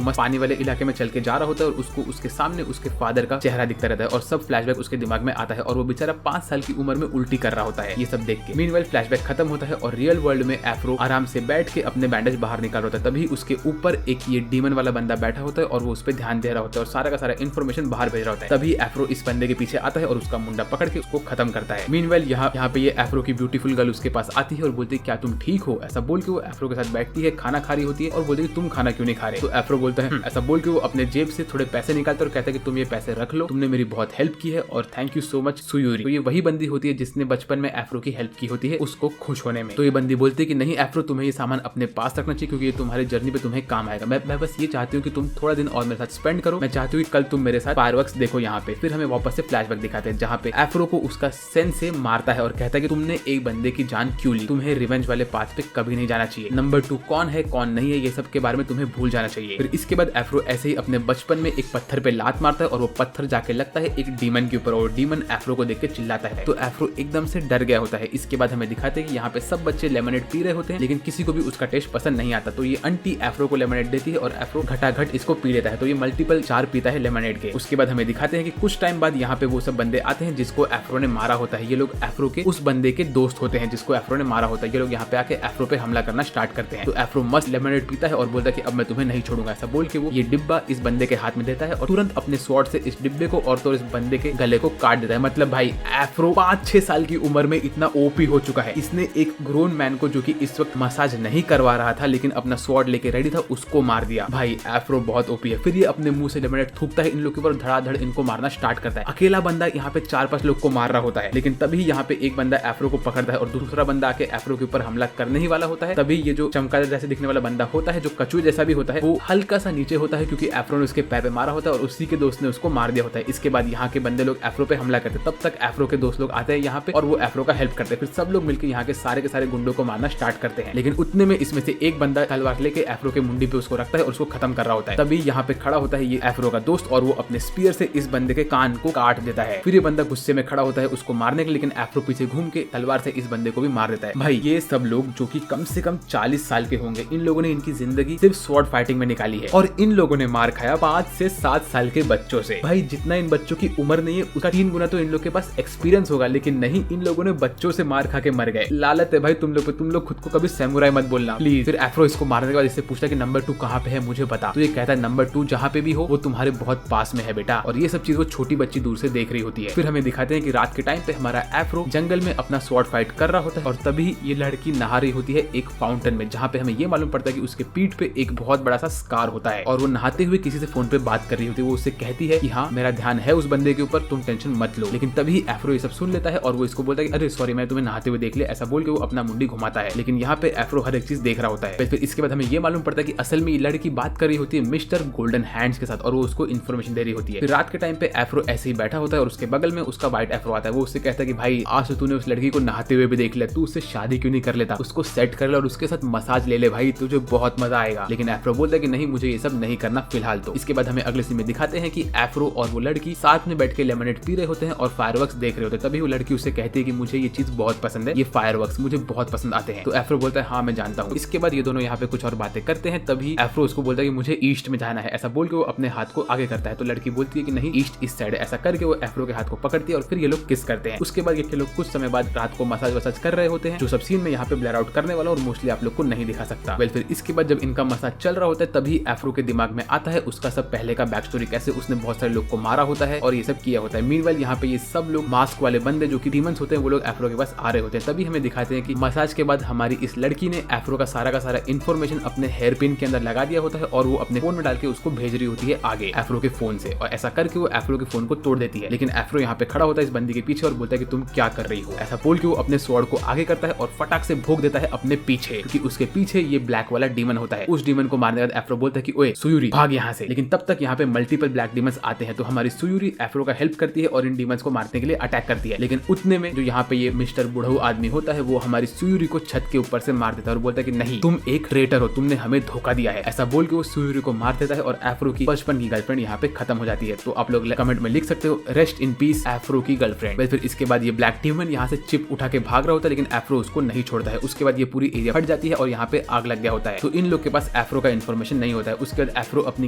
मस्त पानी वाले इलाके में चल के जा रहा होता है और उसको उसके सामने उसके फादर का चेहरा दिखता रहता है और सब फ्लैशबैक उसके दिमाग में आता है और वो बेचारा 5 साल की उम्र में उल्टी कर रहा होता है ये सब देख के। मीनवाइल फ्लैशबैक खत्म होता है और रियल वर्ल्ड में एफ्रो आराम से बैठ के अपने बैंडेज बाहर निकाल रहा होता है। तभी उसके ऊपर एक ये डीमन वाला बंदा बैठा होता है और वो उस पर ध्यान दे रहा होता है और सारा का सारा इन्फॉर्मेशन बाहर भेज रहा होता है। तभी एफ्रो इस बंदे के पीछे आता है और उसका मुंडा पकड़ के उसको खत्म करता है। मीनवाइल यहाँ पे ये एफ्रो की ब्यूटीफुल गर्ल उसके पास आती है और बोलती है क्या तुम ठीक हो, ऐसा बोल के वो एफ्रो के साथ बैठती है, खाना खा रही होती है और बोलती है तुम खाना क्यों नहीं खा रहे। तो एफ्रो बोलता है ऐसा बोल के वो अपने जेब से थोड़े पैसे निकालता है और कहता है कि तुम ये पैसे रख लो, तुमने मेरी बहुत हेल्प की है और थैंक यू सो मच सुयूरी। तो ये वही बंदी होती है जिसने बचपन में एफ्रो की हेल्प की होती है उसको खुश होने में। तो ये बंदी बोलती है कि नहीं एफ्रो, तुम्हें ये सामान अपने पास रखना चाहिए क्योंकि ये तुम्हारी जर्नी पे तुम्हें काम आएगा। मैं बस ये चाहती हूँ कि तुम थोड़ा दिन और मेरे साथ स्पेंड करो, मैं चाहती हूँ कि कल तुम मेरे साथ फायरवर्क्स देखो यहाँ पे। फिर हमें वापस से फ्लैशबैक दिखाते हैं जहाँ पे एफ्रो को उसका सेंस से मारता है और कहता है कि तुमने एक बंदे की जान क्यों ली, तुम्हें रिवेंज वाले पाथ पे कभी नहीं जाना चाहिए। नंबर 2 कौन है कौन नहीं है ये सब के बारे में तुम्हें भूल जाना चाहिए। फिर इसके बाद एफ्रो ऐसे ही अपने बचपन में एक पत्थर पे लात मारता है और वो पत्थर जाके लगता है एक डीमन के ऊपर और डीमन एफ्रो को देख के चिल्लाता है। तो एफ्रो एकदम से डर गया होता है। इसके बाद हमें दिखाते हैं कि यहाँ पे सब बच्चे लेमनेड पी रहे होते हैं लेकिन किसी को भी उसका टेस्ट पसंद नहीं आता। तो ये आंटी एफ्रो को लेमनेड देती है और एफ्रो घटाघट इसको पी लेता है। तो ये मल्टीपल 4 पीता है लेमनेड के। उसके बाद हमें दिखाते हैं कि कुछ टाइम बाद यहाँ पे वो सब बंदे आते हैं जिसको एफ्रो ने मारा होता है। ये लोग एफ्रो के उस बंदे के दोस्त होते हैं जिसको एफ्रो ने मारा होता है। ये लोग यहाँ पे आके एफ्रो पे हमला करना स्टार्ट करते हैं। तो एफ्रो मस्त लेमनेड पीता है और बोलता है कि अब मैं तुम्हें नहीं छोड़ूंगा। ऐसा बोल के वो ये डिब्बा इस बंदे के हाथ में देता है और तुरंत अपने स्वॉर्ड से इस डिब्बे को और तो इस बंदे के गले को काट देता है। मतलब भाई एफ्रो 5-6 साल की उम्र में इतना ओपी हो चुका है। इसने एक ग्रोन मैन को जो कि इस वक्त मसाज नहीं करवा रहा था लेकिन अपना स्वॉर्ड लेके रेडी था उसको मार दिया। भाई एफ्रो बहुत ओपी है। फिर ये अपने मुंह से लेमनेड थूकता है इन लोग के ऊपर, धड़ाधड़ इनको मारना स्टार्ट करता है। अकेला बंदा यहाँ पे 4-5 लोग को मार रहा होता है लेकिन तभी यहाँ पे एक बंदा एफ्रो को पकड़ता है और दूसरा बंदा आके एफ्रो के ऊपर हमला करने ही वाला होता है। तभी ये जो चमगादड़ जैसे दिखने वाला बंदा होता है जो कछुए जैसा भी होता है वो हल्का सा नीचे होता है क्योंकि एफ्रो ने उसके पैर पे मारा होता है और उसी के दोस्त ने उसको मार दिया होता है। इसके बाद यहाँ के बंदे लोग एफ्रो पे हमला करते हैं। तब तक एफ्रो के दोस्त लोग आते हैं यहाँ पे और वो एफ्रो का हेल्प करते हैं। फिर सब लोग मिलकर यहाँ के सारे गुंडों को मारना स्टार्ट करते हैं। लेकिन उतने में इसमें से एक बंदा तलवार लेके एफ्रो के मुंडी पे उसको रखता है और उसको खत्म कर रहा होता है। तभी यहाँ पे खड़ा होता है ये एफ्रो का दोस्त और वो अपने स्पीयर से इस बंदे के कान को काट देता है। फिर ये बंदा गुस्से में खड़ा होता है उसको मारने के लिए लेकिन एफ्रो पीछे घूम के तलवार से इस बंदे को भी मार देता है। भाई ये सब लोग जो कि कम से कम 40 साल के होंगे, इन लोगों ने इनकी जिंदगी सिर्फ स्वॉर्ड फाइटिंग में निकाली है और इन लोगों ने मार खाया 5 से 7 साल के बच्चों से। भाई जितना इन बच्चों की उम्र नहीं है उसका 3 गुना तो इन लोग के पास एक्सपीरियंस होगा लेकिन नहीं, इन लोगों ने बच्चों से मार खा के मर गए। लालत है भाई तुम लोग पे, तुम लोग खुद को कभी सैमुराई मत बोलना प्लीज। फिर एफ्रो इसको मारने के बाद इससे पूछता है कि नंबर 2 कहाँ पे है मुझे बता। तो ये कहता है नंबर 2 जहाँ पे भी हो वो तुम्हारे बहुत पास में है बेटा। और ये सब चीज वो छोटी बच्ची दूर से देख रही होती है। फिर हमें दिखाते हैं कि रात के टाइम पे हमारा एफ्रो जंगल में अपना स्वॉर्ड फाइट कर रहा होता है और तभी ये लड़की नहा रही होती है एक फाउंटेन में जहाँ पे हमें ये मालूम पड़ता है कि उसके पीठ पे एक बहुत बड़ा सा स्कार होता है और वो नहाते हुए किसी से फोन पे बात कर रही होती है। वो उससे कहती है कि हाँ मेरा ध्यान है उस बंदे के ऊपर, तुम टेंशन मत लो। लेकिन तभी एफ्रो ये सब सुन लेता है और वो इसको बोलता है कि अरे सॉरी मैं तुम्हें नहाते हुए देख लिया, ऐसा बोल के वो अपना मुंडी घुमाता है। लेकिन यहाँ पे एफ्रो हर एक चीज देख रहा होता है। फिर इसके बाद हमें ये मालूम पड़ता है कि असल में ये लड़की बात कर रही होती है मिस्टर गोल्डन हैंड्स के साथ और वो उसको इन्फॉर्मेशन दे रही होती है। फिर रात के टाइम पे एफ्रो ऐसे ही बैठा होता है और उसके बगल में उसका व्हाइट एफ्रो आता है। वो उससे कहता है कि भाई आज तो तूने उस लड़की को नहाते हुए भी देख लिया, तू उससे शादी क्यों नहीं कर लेता, उसको सेट कर ले और उसके साथ मसाज ले ले भाई, तुझे बहुत मजा आएगा। लेकिन एफ्रो बोलता है कि नहीं मुझे ये सब नहीं करना फिलहाल तो। इसके बाद हमें अगले सीन में दिखाते हैं कि एफ्रो और वो लड़की साथ में बैठ के लेमनेड पी रहे होते हैं और फायरवर्क्स देख रहे होते हैं। तभी वो लड़की उससे कहती है कि मुझे ये चीज बहुत पसंद है, ये फायरवर्क्स मुझे बहुत पसंद आते हैं। तो एफ्रो बोलता है हाँ मैं जानता हूँ। इसके बाद ये दोनों यहाँ पे कुछ और बातें करते हैं। तभी एफ्रो उसको बोलता है कि मुझे ईस्ट में जाना है, ऐसा बोल के वो अपने हाथ को आगे करता है। तो लड़की बोलती है कि नहीं ईस्ट इस साइड है। ऐसा करके वो एफ्रो के हाथ को पकड़ती है और फिर ये लोग किस करते हैं। उसके बाद ये लोग कुछ समय बाद रात को मसाज वसाज कर रहे होते हैं जो सब सीन में यहाँ पे ब्लर आउट करने वाला और मोस्टली आप लोग को नहीं दिखा सकता। वेल फिर इसके बाद जब इनका मसाज चल रहा होता है तभी एफ्रो के दिमाग में आता है उसका सब पहले का बैक स्टोरी, कैसे उसने बहुत सारे लोग को मारा होता है और ये सब किया होता है। मीनवाइल यहाँ पे ये सब लोग मास्क वाले बंदे जो कि डीमंस होते हैं वो लोग एफ्रो के पास आ रहे होते हैं। तभी हमें दिखाते हैं कि मसाज के बाद हमारी इस लड़की ने एफ्रो का सारा इन्फॉर्मेशन अपने हेयर पिन के अंदर लगा दिया होता है और वो अपने फोन में डाल के उसको भेज रही होती है आगे एफ्रो के फोन से और ऐसा करके वो एफ्रो के फोन को तोड़ देती है। लेकिन एफ्रो यहाँ पे खड़ा होता है इस बंदी के पीछे और बोलता है कि तुम क्या कर रही हो। ऐसा बोल के वो अपने स्वॉर्ड को आगे करता है और फटाक से भोग देता है अपने पीछे क्योंकि उसके पीछे ये ब्लैक वाला डीमन होता है। उस डीमन को मारने के बाद एफ्रो बोलता है कि ओए सुयूरी भाग यहाँ से। लेकिन तब तक यहाँ पे मल्टीपल ब्लैक डीमंस आते हैं तो हमारी सुयूरी एफ्रो का हेल्प करती है और इन डीमंस को मारने के लिए अटैक करती है। लेकिन उतने में जो यहाँ पे ये मिस्टर बुढ़ऊ आदमी होता है वो हमारी सुयूरी को छत के ऊपर से मार देता है और बोलता है कि नहीं तुम एक ट्रेटर हो, तुमने हमें धोखा दिया है। ऐसा बोल के वो सुयूरी को मार देता है और एफ्रो की बचपन की गर्लफ्रेंड यहाँ पे खत्म हो जाती है। तो आप लोग कमेंट में लिख सकते हो रेस्ट इन पीस एफ्रो की गर्लफ्रेंड। फिर इसके बाद ये ब्लैक डीमन यहाँ से चिप उठा के भाग रहा होता है लेकिन एफ्रो उसको नहीं छोड़ता है। उसके बाद ये पूरी एरिया फट जाती है है और यहाँ पे आग लग गया होता है। तो इन लोग के पास एफ्रो का इन्फॉर्मेशन नहीं होता है। उसके बाद एफ्रो अपनी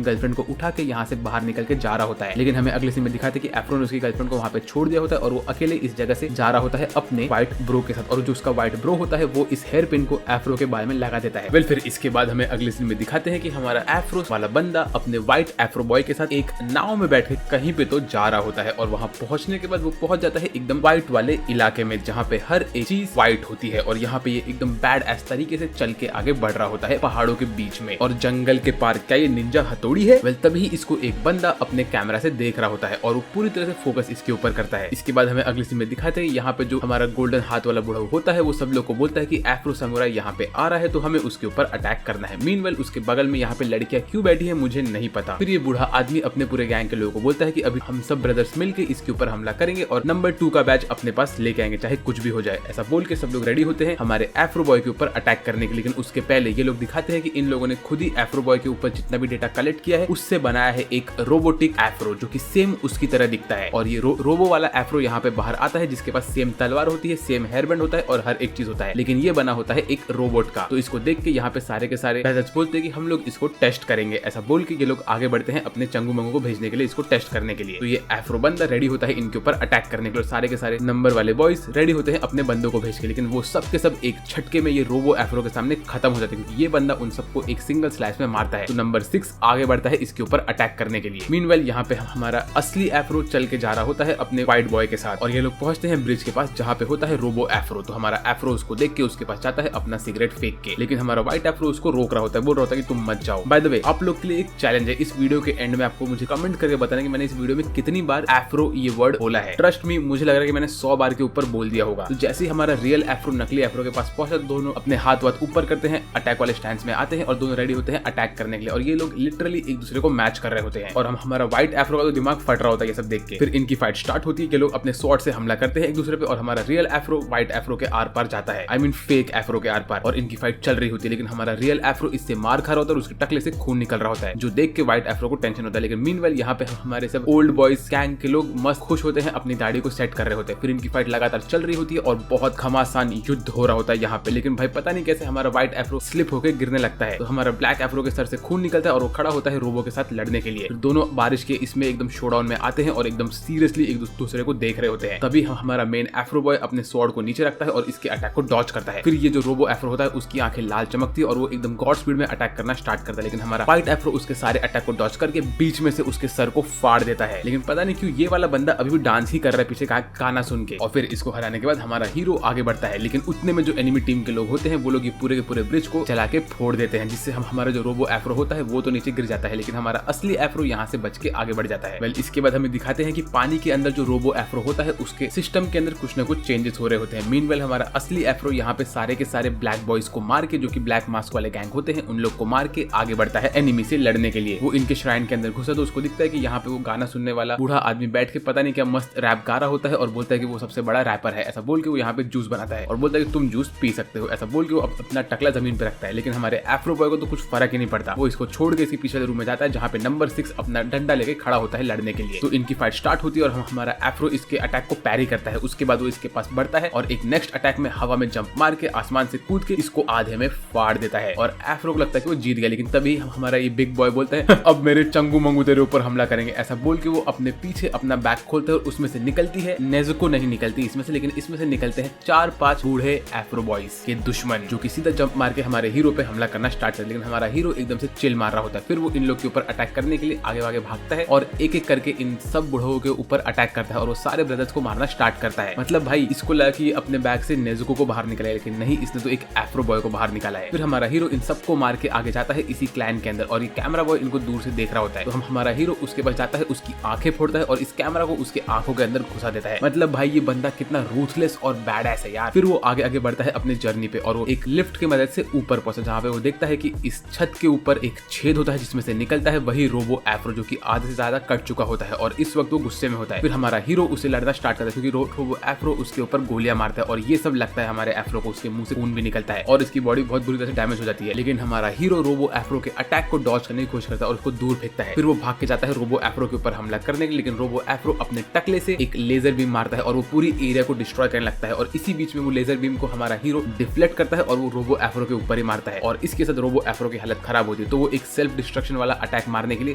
गर्लफ्रेंड को उठा के यहाँ से बाहर निकल के जा रहा होता है, लेकिन हमें अगले सीन में दिखाते कि एफ्रो ने उसकी गर्लफ्रेंड को वहाँ पे छोड़ दिया होता है और वो अकेले इस जगह से जा रहा होता है अपने व्हाइट ब्रो के साथ, और जो उसका व्हाइट ब्रो होता है वो इस हेयर पिन को एफ्रो के बाल में लगा देता है। फिर इसके बाद हमें अगले सीन में दिखाते हैं कि हमारा एफ्रो वाला बंदा अपने व्हाइट एफ्रो बॉय के साथ एक नाव में बैठ के कहीं पे तो जा रहा होता है, और वहाँ पहुंचने के बाद वो पहुंच जाता है एकदम व्हाइट वाले इलाके में जहाँ पे हर एक चीज व्हाइट होती है, और यहाँ पे ये एकदम बैड एस तरीके से चल के आगे बढ़ रहा होता है पहाड़ों के बीच में और जंगल के पार। क्या ये निंजा हथौड़ी है? वेल तभी इसको एक बंदा अपने कैमरा से देख रहा होता है और वो पूरी तरह से फोकस इसके ऊपर करता है। इसके बाद हमें अगले सीन में दिखाते हैं यहाँ पे जो हमारा गोल्डन हाथ वाला बूढ़ा होता है वो सब लोग को बोलता है कि एफ्रो समुराई यहाँ पे आ रहा है तो हमें उसके ऊपर अटैक करना है। मीनवेल उसके बगल में यहाँ पे लड़कियां क्यों बैठी है मुझे नहीं पता। फिर ये बूढ़ा आदमी अपने पूरे गैंग के लोगों को बोलता है कि अभी हम सब ब्रदर्स मिलकर इसके ऊपर हमला करेंगे और नंबर 2 का बैच अपने पास लेके आएंगे चाहे कुछ भी हो जाए। ऐसा बोल के सब लोग रेडी होते हैं हमारे एफ्रो बॉय के ऊपर अटैक करने के। लेकिन उसके पहले ये लोग दिखाते हैं कि इन लोगों ने खुद ही एफ्रो बॉय के ऊपर जितना भी डेटा कलेक्ट किया है उससे बनाया है एक रोबोटिक एफ्रो जो कि सेम उसकी तरह दिखता है। और ये रोबो वाला एफ्रो यहाँ पे बाहर आता है जिसके पास सेम तलवार होती है, सेम हेयरबैंड होता है और हर एक चीज होता है, लेकिन ये बना होता है एक रोबोट का। तो इसको देख के यहाँ पे सारे के सारे ब्रदर्स बोलते हैं कि हम लोग इसको टेस्ट करेंगे। ऐसा बोल के ये लोग आगे बढ़ते हैं अपने चंगू मंगू को भेजने के लिए इसको टेस्ट करने के लिए। तो ये एफ्रो बंदा रेडी होता है इनके ऊपर अटैक करने के लिए, सारे के सारे नंबर वाले बॉयज रेडी होते हैं अपने बंदों को भेज के, लेकिन वो सब के सब एक झटके में ये रोबो एफ्रो के सामने खत्म हो जाते हैं क्योंकि ये बंदा उन सबको एक सिंगल स्लैश में मारता है। तो नंबर 6 आगे बढ़ता है इसके ऊपर अटैक करने के लिए। मीनवेल यहाँ पे हमारा असली एफ्रो चल के जा रहा होता है अपने व्हाइट बॉय के साथ और ये लोग पहुंचते हैं ब्रिज के पास जहाँ पे होता है रोबो एफ्रो। तो हमारा एफ्रो उसको देख के उसके पास जाता है अपना सिगरेट फेंक के, लेकिन हमारा व्हाइट एफ्रो उसको रोक रहा होता है, बोल रहा होता है कि तुम मत जाओ। बाय द वे आप लोग के लिए एक चैलेंज है, इस वीडियो के एंड में आपको मुझे कमेंट करके बताना कि मैंने इस वीडियो में कितनी बार एफ्रो ये वर्ड बोला है। ट्रस्ट मी मुझे लग रहा है कि मैंने 100 बार के ऊपर बोल दिया होगा। तो जैसे ही हमारा रियल एफ्रो नकली एफ्रो के पास पहुंचा दोनों अपने हाथ वाथ ऊपर करते हैं, अटैक वाले स्टैंड में आते हैं और दोनों रेडी होते हैं अटैक करने के लिए। और ये लोग लिटरली एक दूसरे को मैच कर रहे होते हैं और हमारा व्हाइट एफ्रो का तो दिमाग फट रहा होता है ये सब देख के। फिर इनकी फाइट स्टार्ट होती है कि लोग अपने स्वॉर्ड से हमला करते हैं एक दूसरे पे और हमारा रियल एफ्रो व्हाइट एफ्रो के आर पार जाता है, आई मीन फेक एफ्रो के आर पार, और इनकी फाइट चल रही होती है। लेकिन हमारा रियल एफ्रो इससे मार खा रहा होता है और उसके टकले से खून निकल रहा होता है जो देख के व्हाइट एफ्रो को टेंशन होता है। लेकिन मीनवेल यहाँ पे हमारे सब ओल्ड बॉयज गैंग के लोग मस्त खुश होते हैं, अपनी दाढ़ी को सेट कर रहे होते हैं। फिर इनकी फाइट लगातार चल रही होती है और बहुत घमासान युद्ध हो रहा होता है यहाँ पे। लेकिन भाई पता नहीं कैसे हमारा व्हाइट एफ्रो स्लिप होकर गिरने लगता है, तो हमारा ब्लैक एफ्रो के सर से खून निकलता है और वो खड़ा होता है रोबो के साथ लड़ने के लिए। दोनों बारिश के इसमें एकदम शोडाउन में आते हैं और एकदम सीरियसली एक दूसरे को देख रहे होते हैं। तभी हमारा मेन एफ्रो बॉय अपने स्वॉर्ड को नीचे रखता है और इसके अटैक को डॉज करता है। फिर ये जो रोबो एफ्रो होता है उसकी आंखें लाल चमकती है और वो एकदम गॉड स्पीड में अटैक करना स्टार्ट करता है। लेकिन हमारा व्हाइट एफ्रो उसके सारे अटैक को डॉज करके बीच में से उसके सर को फाड़ देता है। लेकिन पता नहीं क्यों ये वाला बंदा अभी भी डांस ही कर रहा है पीछे गाना सुन के। और फिर इसको हराने के बाद हमारा हीरो आगे बढ़ता है, लेकिन उतने में जो एनिमी टीम के लोग होते हैं वो लोग ये पूरे के पूरे ब्रिज को चला के फोड़ देते हैं, जिससे हमारा जो रोबो एफ्रो होता है वो तो नीचे गिर जाता है, लेकिन हमारा असली एफ्रो यहाँ से बच के आगे बढ़ जाता है। वेल इसके बाद हमें दिखाते हैं कि पानी के अंदर जो रोबो एफ्रो होता है उसके सिस्टम के अंदर कुछ न कुछ चेंजेस हो रहे होते हैं। मीनवेल हमारा असली एफ्रो यहाँ पे सारे के सारे ब्लैक बॉयज को मार के, जो कि ब्लैक मास्क वाले गैंग होते हैं, उन लोग को मार के आगे बढ़ता है एनिमी से लड़ने के लिए। वो इनके श्राइन के अंदर घुसा तो उसको दिखता है कि यहाँ पे वो गाना सुनने वाला बूढ़ा आदमी बैठ के पता नहीं क्या मस्त रैप गा रहा होता है और बोलता है कि वो सबसे बड़ा रैपर है। ऐसा बोल के वो यहाँ पे जूस बनाता है और बोलता है कि तुम जूस पी सकते हो। ऐसा बोल के वो अपना टकला जमीन पे रखता है। लेकिन हमारे एफ्रो बॉय को तो कुछ फर्क ही नहीं पड़ता, वो इसको छोड़ के इसके पीछे रूम में जाता है जहाँ पे नंबर 6 अपना डंडा लेके खड़ा होता है लड़ने के लिए। तो इनकी फाइट स्टार्ट होती है और हमारा एफ्रो इसके अटैक को पैरी करता है। उसके बाद वो इसके पास बढ़ता है और एक नेक्स्ट अटैक में हवा में जंप मार के आसमान से कूद के इसको आधे में फाड़ देता है और एफ्रो को लगता है कि वो जीत गया। लेकिन तभी हमारा ये बिग बॉय बोलता है अब मेरे चंगू मंगू तेरे ऊपर हमला करेंगे। ऐसा बोल के वो अपने पीछे अपना बैग खोलता है और उसमें से निकलती है, नेज़ुको नहीं निकलती इसमें से, लेकिन इसमें से निकलते हैं 4-5 बूढ़े एफ्रो बॉयज के दुश्मन, जो कि सीधा जंप मार के हमारे हीरो पे हमला करना स्टार्ट करते हैं। लेकिन हमारा हीरो एकदम से चिल मार रहा होता है। फिर वो इन लोग के ऊपर अटैक करने के लिए आगे आगे भागता है और एक एक करके इन सब बुढ़ों के ऊपर अटैक करता है और वो सारे ब्रदर्स को मारना स्टार्ट करता है। मतलब भाई इसको लगा कि अपने बैग से नेज़ुको को बाहर निकाला, लेकिन नहीं, इसने तो एक एफ्रो बॉय को बाहर निकाला है। फिर हमारा हीरो इन सबको मार के आगे जाता है इसी क्लैन के अंदर और ये कैमरा बॉय इनको दूर से देख रहा होता है। तो हमारा हीरो उसके पास जाता है, उसकी आंखें फोड़ता है और इस कैमरा को उसके आंखों के अंदर घुसा देता है। मतलब भाई ये बंदा कितना रूथलेस और बैडएस है यार। फिर वो आगे आगे बढ़ता है अपने जर्नी पे और वो एक लिफ्ट की मदद से ऊपर पहुंचा, जहाँ पे वो देखता है कि इस छत के ऊपर एक छेद होता है जिसमें से निकलता है वही रोबो एफ्रो, जो कि आधे से ज्यादा कट चुका होता है और इस वक्त वो गुस्से में होता है। फिर हमारा हीरो उसे लड़ना स्टार्ट करता है क्योंकि रोबो एफ्रो उसके ऊपर गोलियां मारता है और ये सब लगता है हमारे एफ्रो को, उसके मुंह से खून भी निकलता है और इसकी बॉडी बहुत बुरी तरह से डैमेज हो जाती है। लेकिन हमारा हीरो रोबो एफ्रो के अटैक को डॉज करने की कोशिश करता है और उसको दूर फेंकता है। फिर वो भाग के जाता है रोबो एफ्रो के ऊपर हमला करने के लिए, लेकिन रोबो एफ्रो अपने टकले से एक लेजर बीम मारता है और वो पूरी एरिया को डिस्ट्रॉय करने लगता है और इसी बीच में वो लेजर बीम को हमारा हीरो डिफ्लेक्ट करता है और वो वो रोबो एफ्रो के ऊपर ही मारता है और इसके साथ रोबो एफ्रो की हालत खराब होती है। तो वो एक सेल्फ डिस्ट्रक्शन वाला अटैक मारने के लिए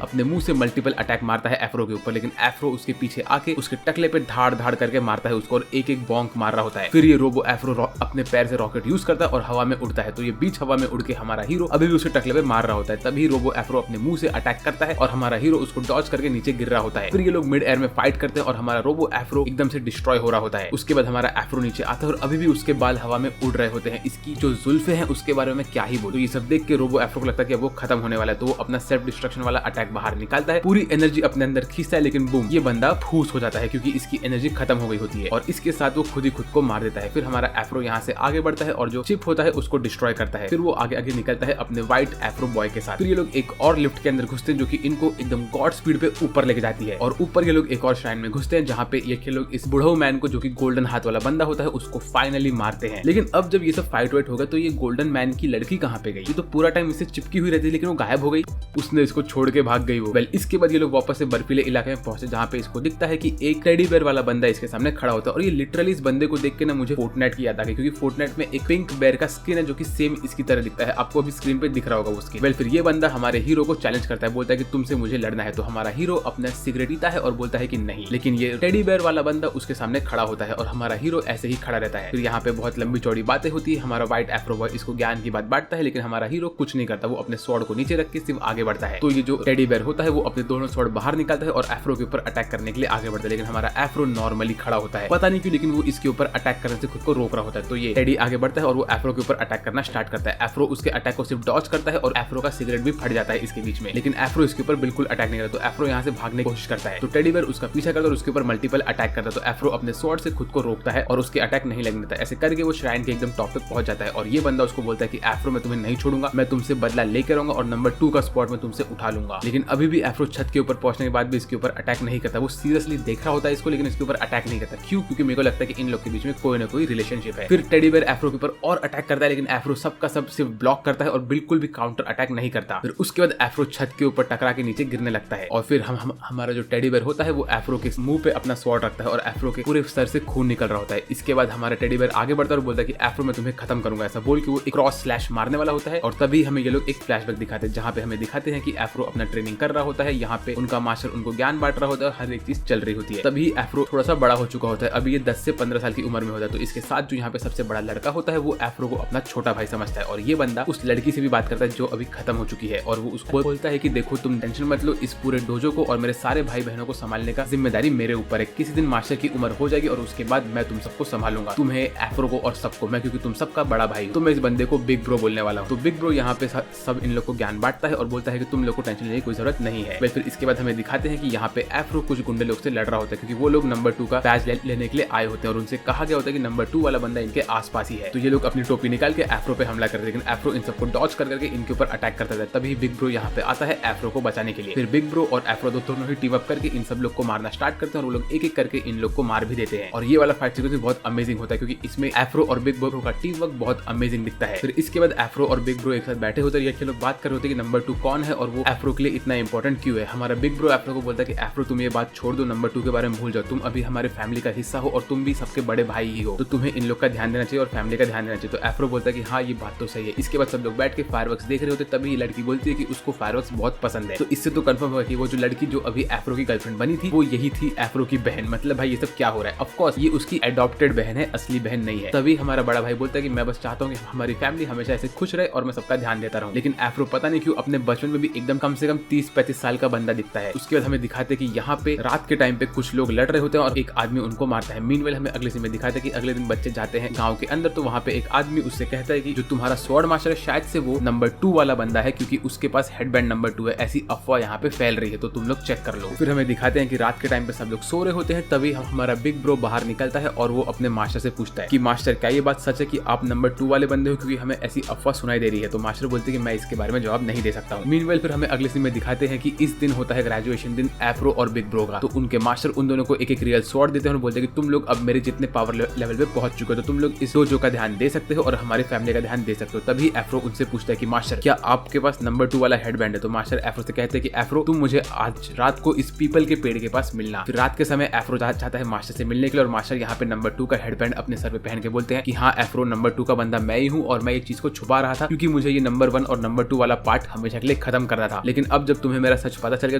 अपने मुंह से मल्टीपल अटैक मारता है एफ्रो के ऊपर, लेकिन एफ्रो उसके पीछे आके उसके टकले पे धाड़ धाड़ करके मारता है उसको और एक एक बॉन्क मार रहा होता है। फिर ये रोबो एफ्रो अपने पैर से रॉकेट यूज करता है और हवा में उड़ता है। तो ये बीच हवा में उड़ के हमारा हीरो अभी भी उसके टकले पे मार रहा होता है। तभी रोबो एफ्रो अपने मुंह से अटैक करता है और हमारा हीरो उसको डॉज करके नीचे गिर रहा होता है। फिर ये लोग मिड एयर में फाइट करते हैं और हमारा रोबो एफ्रो एकदम से डिस्ट्रॉय हो रहा होता है। उसके बाद हमारा एफ्रो नीचे आता है और अभी भी उसके बाल हवा में उड़ रहे होते हैं। इसकी जो जुल्फे हैं उसके बारे में क्या ही बोलूं। ये सब देख के रोबो एफ्रो को लगता है कि वो खत्म होने वाला है। तो वो अपना सेल्फ डिस्ट्रक्शन वाला अटैक बाहर निकालता है, पूरी एनर्जी अपने अंदर खींचता है, लेकिन बूम, ये बंदा फूस हो जाता है क्योंकि इसकी एनर्जी खत्म हो गई होती है और इसके साथ वो खुद ही खुद को मार देता है। फिर हमारा एफ्रो यहाँ से आगे बढ़ता है और जो चिप होता है उसको डिस्ट्रॉय करता है। फिर वो आगे आगे निकलता है अपने व्हाइट एफ्रो बॉय के साथ। फिर ये लोग एक और लिफ्ट के अंदर घुसते हैं जो कि इनको एकदम गॉड स्पीड पे ऊपर लेके जाती है और ऊपर ये लोग एक और श्राइन में घुसते हैं जहाँ पे ये लोग इस बुढ़ऊ मैन को, जो कि गोल्डन हाथ वाला बंदा होता है, उसको फाइनली मारते हैं। लेकिन अब जब ये सब फाइट वाइट होगा तो ये गोल्डन मैन की लड़की कहाँ पे गई? ये तो पूरा टाइम इससे चिपकी हुई रहती है लेकिन वो गायब हो गई, उसने इसको छोड़ के भाग गई वो। वेल, इसके बाद ये लोग वापस से बर्फीले इलाके में पहुंचे जहाँ पे इसको दिखता है कि एक टेडी बेयर वाला बंदा इसके सामने खड़ा होता है और ये लिटरली इस बंदे को देख के ना मुझे फोर्टनाइट की याद आ गई, क्योंकि फोर्टनाइट में एक पिंक बेयर का स्किन है जो कि सेम इसकी तरह दिखता है। आपको अभी स्क्रीन पे दिख रहा होगा वो स्किन। वेल, फिर ये बंदा हमारे हीरो को चैलेंज करता है, बोलता है कि तुमसे मुझे लड़ना है। तो हमारा हीरो अपना सिगरेट पीता है और बोलता है कि नहीं, लेकिन ये टेडी बेयर वाला बंदा उसके सामने खड़ा होता है और हमारा हीरो ऐसे ही खड़ा रहता है। फिर यहाँ पे बहुत लंबी चौड़ी बातें होती है। हमारा व्हाइट एफ्रो बॉय इसको ज्ञान की बात बांटता है, लेकिन हमारा हीरो कुछ नहीं करता, वो अपने स्वॉर्ड को नीचे रख के सिर्फ आगे बढ़ता है। तो ये जो टेडी बेयर होता है वो अपने दोनों स्वॉर्ड बाहर निकालता है और एफ्रो के ऊपर अटैक करने के लिए आगे बढ़ता है, लेकिन हमारा एफ्रो नॉर्मली खड़ा होता है, पता नहीं क्यों, लेकिन वो इसके ऊपर अटैक करने से खुद को रोक रहा होता है। तो ये टेडी आगे बढ़ता है और वो एफ्रो के ऊपर अटैक करना स्टार्ट करता है। एफ्रो उसके अटैक को सिर्फ डॉज करता है और एफ्रो का सिगरेट भी फट जाता है इसके बीच में, लेकिन एफ्रो इसके ऊपर बिल्कुल अटैक नहीं करता। तो एफ्रो यहाँ से भागने की कोशिश करता है, तो टेडी बेयर उसका पीछा करता है और उसके ऊपर मल्टीपल अटैक करता है। तो एफ्रो अपने स्वॉर्ड से खुद को रोकता है और उसके अटैक नहीं लगने देता। ऐसे करके वो श्राइन के एकदम टॉप पे पहुंच जाता है और ये बंदा उसको बोलता है कि एफ्रो मैं तुम्हें नहीं छोड़ूंगा, मैं तुमसे बदला लेकर आऊंगा और नंबर 2 का स्पॉट में तुमसे उठा लूंगा। लेकिन अभी भी एफ्रो छत के ऊपर पहुंचने के बाद भी इसके ऊपर अटैक नहीं करता। वो सीरियसली देख रहा होता है इसको, लेकिन इसके ऊपर अटैक नहीं करता। क्यों? क्योंकि मेरे को लगता है कि इन लोग के बीच में कोई ना कोई रिलेशनशिप है। फिर टेडी बेयर एफ्रो के ऊपर और अटैक करता है, लेकिन एफ्रो सबका सब सिर्फ ब्लॉक करता है और बिल्कुल भी काउंटर अटैक नहीं करता। फिर उसके बाद एफ्रो छत के ऊपर टकरा के नीचे गिरने लगता है और फिर हमारा जो टेडी बेयर होता है वो एफ्रो के मुंह पे अपना स्वॉर्ड रखता है और एफ्रो के पूरे सर से खून निकल रहा होता है। इसके बाद हमारा टेडी बेयर आगे बढ़ता है और बोलता है कि एफ्रो मैं तुम्हें खत्म करूंगा, ऐसा बोल के वो एक क्रॉस स्लैश मारने वाला होता है। और तभी हमें ये लोग एक फ्लैशबैक दिखाते हैं जहाँ पे हमें दिखाते हैं कि एफ्रो अपना ट्रेनिंग कर रहा होता है, यहाँ पे उनका मास्टर उनको ज्ञान बांट रहा होता है, हर एक चीज चल रही होती है। तभी एफ्रो थोड़ा सा बड़ा हो चुका होता है, अभी ये 10 से 15 साल की उम्र में होता है। तो इसके साथ जो यहाँ पे सबसे बड़ा लड़का होता है वो एफ्रो को अपना छोटा भाई समझता है और ये बंदा उस लड़की से भी बात करता है जो अभी खत्म हो चुकी है और वो उसको बोलता है कि देखो तुम टेंशन मत लो, इस पूरे डोजो को और मेरे सारे भाई बहनों को संभालने का जिम्मेदारी मेरे ऊपर है। किसी दिन मास्टर की उम्र हो जाएगी और उसके बाद मैं तुम सबको संभालूंगा, तुम्हें, एफ्रो को और सबको मैं, क्योंकि तुम सबका बड़ा भाई हूँ। तो मैं इस बंदे को बिग ब्रो बोलने वाला हूँ। तो बिग ब्रो यहाँ पे सब इन लोग को ज्ञान बांटता है और बोलता है कि तुम लोग को टेंशन लेने की कोई जरूरत नहीं है। फिर इसके बाद हमें दिखाते हैं कि यहाँ पे एफ्रो कुछ गुंडे लोग से लड़ रहा होता है, क्योंकि वो लोग नंबर 2 का बैज लेने के लिए आए होते हैं और उनसे कहा गया होता है कि नंबर 2 वाला बंदा इनके आसपास ही है। तो ये लोग अपनी टोपी निकाल के एफ्रो पे हमला करते हैं, लेकिन एफ्रो इन सबको डॉज करके इनके ऊपर अटैक करता है। तभी बिग ब्रो यहाँ पे आता है एफ्रो को बचाने के लिए। फिर बिग ब्रो और एफ्रो दोनों ही टीम अप करके इन सब लोग को मारना स्टार्ट करते हैं और वो लोग एक एक करके इन लोग को मार भी देते हैं। और ये वाला फाइट सीक्वेंस बहुत अमेजिंग होता है क्योंकि इसमें एफ्रो और बिग ब्रो का टीम वर्क बहुत अमेजिंग दिखता है। फिर इसके बाद एफ्रो और बिग ब्रो एक साथ बैठे होते हैं, ये लोग बात कर रहे होते हैं कि नंबर 2 कौन है और वो एफ्रो के लिए इतना इंपॉर्टेंट क्यों है। हमारा बिग ब्रो एफ्रो को बोलता है कि एफ्रो तुम ये बात छोड़ दो, नंबर 2 के बारे में भूल जाओ, तुम अभी हमारे फैमिली का हिस्सा हो और तुम भी सबके बड़े भाई ही हो, तो तुम्हें इन लोग का ध्यान देना चाहिए और फैमिली का ध्यान देना चाहिए। तो एफ्रो बोलता है कि हाँ ये बात तो सही है। इसके बाद सब लोग बैठ के फायरवर्क्स देख रहे होते, तभी लड़की बोलती है कि उसको फायरवर्क्स बहुत पसंद है। तो इससे तो कंफर्म हुआ कि वो जो लड़की जो अभी एफ्रो की गर्लफ्रेंड बनी थी वो यही थी एफ्रो की बहन। मतलब भाई ये सब क्या हो रहा है? ऑफ कोर्स ये उसकी एडॉप्टेड बहन है, असली बहन नहीं है। तभी हमारा बड़ा भाई बोलता है कि मैं बस चाहता हूँ कि हमारी फैमिली हमेशा ऐसे खुश रहे और मैं सबका ध्यान देता रहूं। लेकिन एफ्रो पता नहीं क्यों अपने बचपन में भी एकदम कम से कम 30-35 साल का बंदा दिखता है। उसके बाद हमें दिखाते हैं कि यहाँ पे रात के टाइम पे कुछ लोग लड़ रहे होते हैं और एक आदमी उनको मारता है। मीनवेल हमें अगले सीन में दिखाते हैं कि अगले दिन बच्चे जाते हैं गाँव के अंदर, तो वहाँ पे एक आदमी उससे कहता है कि जो तुम्हारा स्वॉर्ड मास्टर है शायद से वो नंबर 2 वाला बंदा है, क्योंकि उसके पास हेडबैंड नंबर 2 है, ऐसी अफवाह यहाँ पे फैल रही है, तो तुम लोग चेक कर लो। फिर हमें दिखाते हैं कि रात के टाइम पे सब लोग सो रहे होते हैं, तभी हमारा बिग ब्रो बाहर निकलता है और वो अपने मास्टर से पूछता है कि मास्टर क्या ये बात सच है कि आप नंबर 2 वाले बंदे हो, क्योंकि हमें ऐसी अफवाह सुनाई दे रही है। तो मास्टर बोलते हैं कि मैं इसके बारे में जवाब नहीं दे सकता हूँ। मीनवेल फिर हमें अगले सीन में दिखाते हैं कि इस दिन होता है ग्रेजुएशन दिन एफ्रो और बिग ब्रो का। तो उनके मास्टर उन दोनों को एक एक रियल स्वॉर्ड देते हैं और बोलते हैं कि तुम लोग अब मेरे जितने पावर लेवल पे पहुंच चुके हो, तो तुम लोग इस डोजो का ध्यान दे सकते हो और हमारी फैमिली का ध्यान दे सकते हो। तभी एफ्रो उनसे पूछता है कि मास्टर क्या आपके पास नंबर 2 वाला हेडबैंड है? तो मास्टर एफ्रो से कहते हैं कि एफ्रो तुम मुझे आज रात को इस पीपल के पेड़ के पास मिलना। फिर रात के समय एफ्रो चाहता है मास्टर से मिलने के लिए और मास्टर यहाँ पे नंबर 2 का हेडबैंड अपने सर पे पहन के बोलते हैं कि हाँ एफ्रो नंबर 2 का बंदा मैं ही हूँ और मैं ये चीज को छुपा रहा था क्योंकि मुझे ये नंबर 1 और नंबर 2 वाला पार्ट हमेशा के लिए खत्म करना था। लेकिन अब जब तुम्हें मेरा सच पता चल गया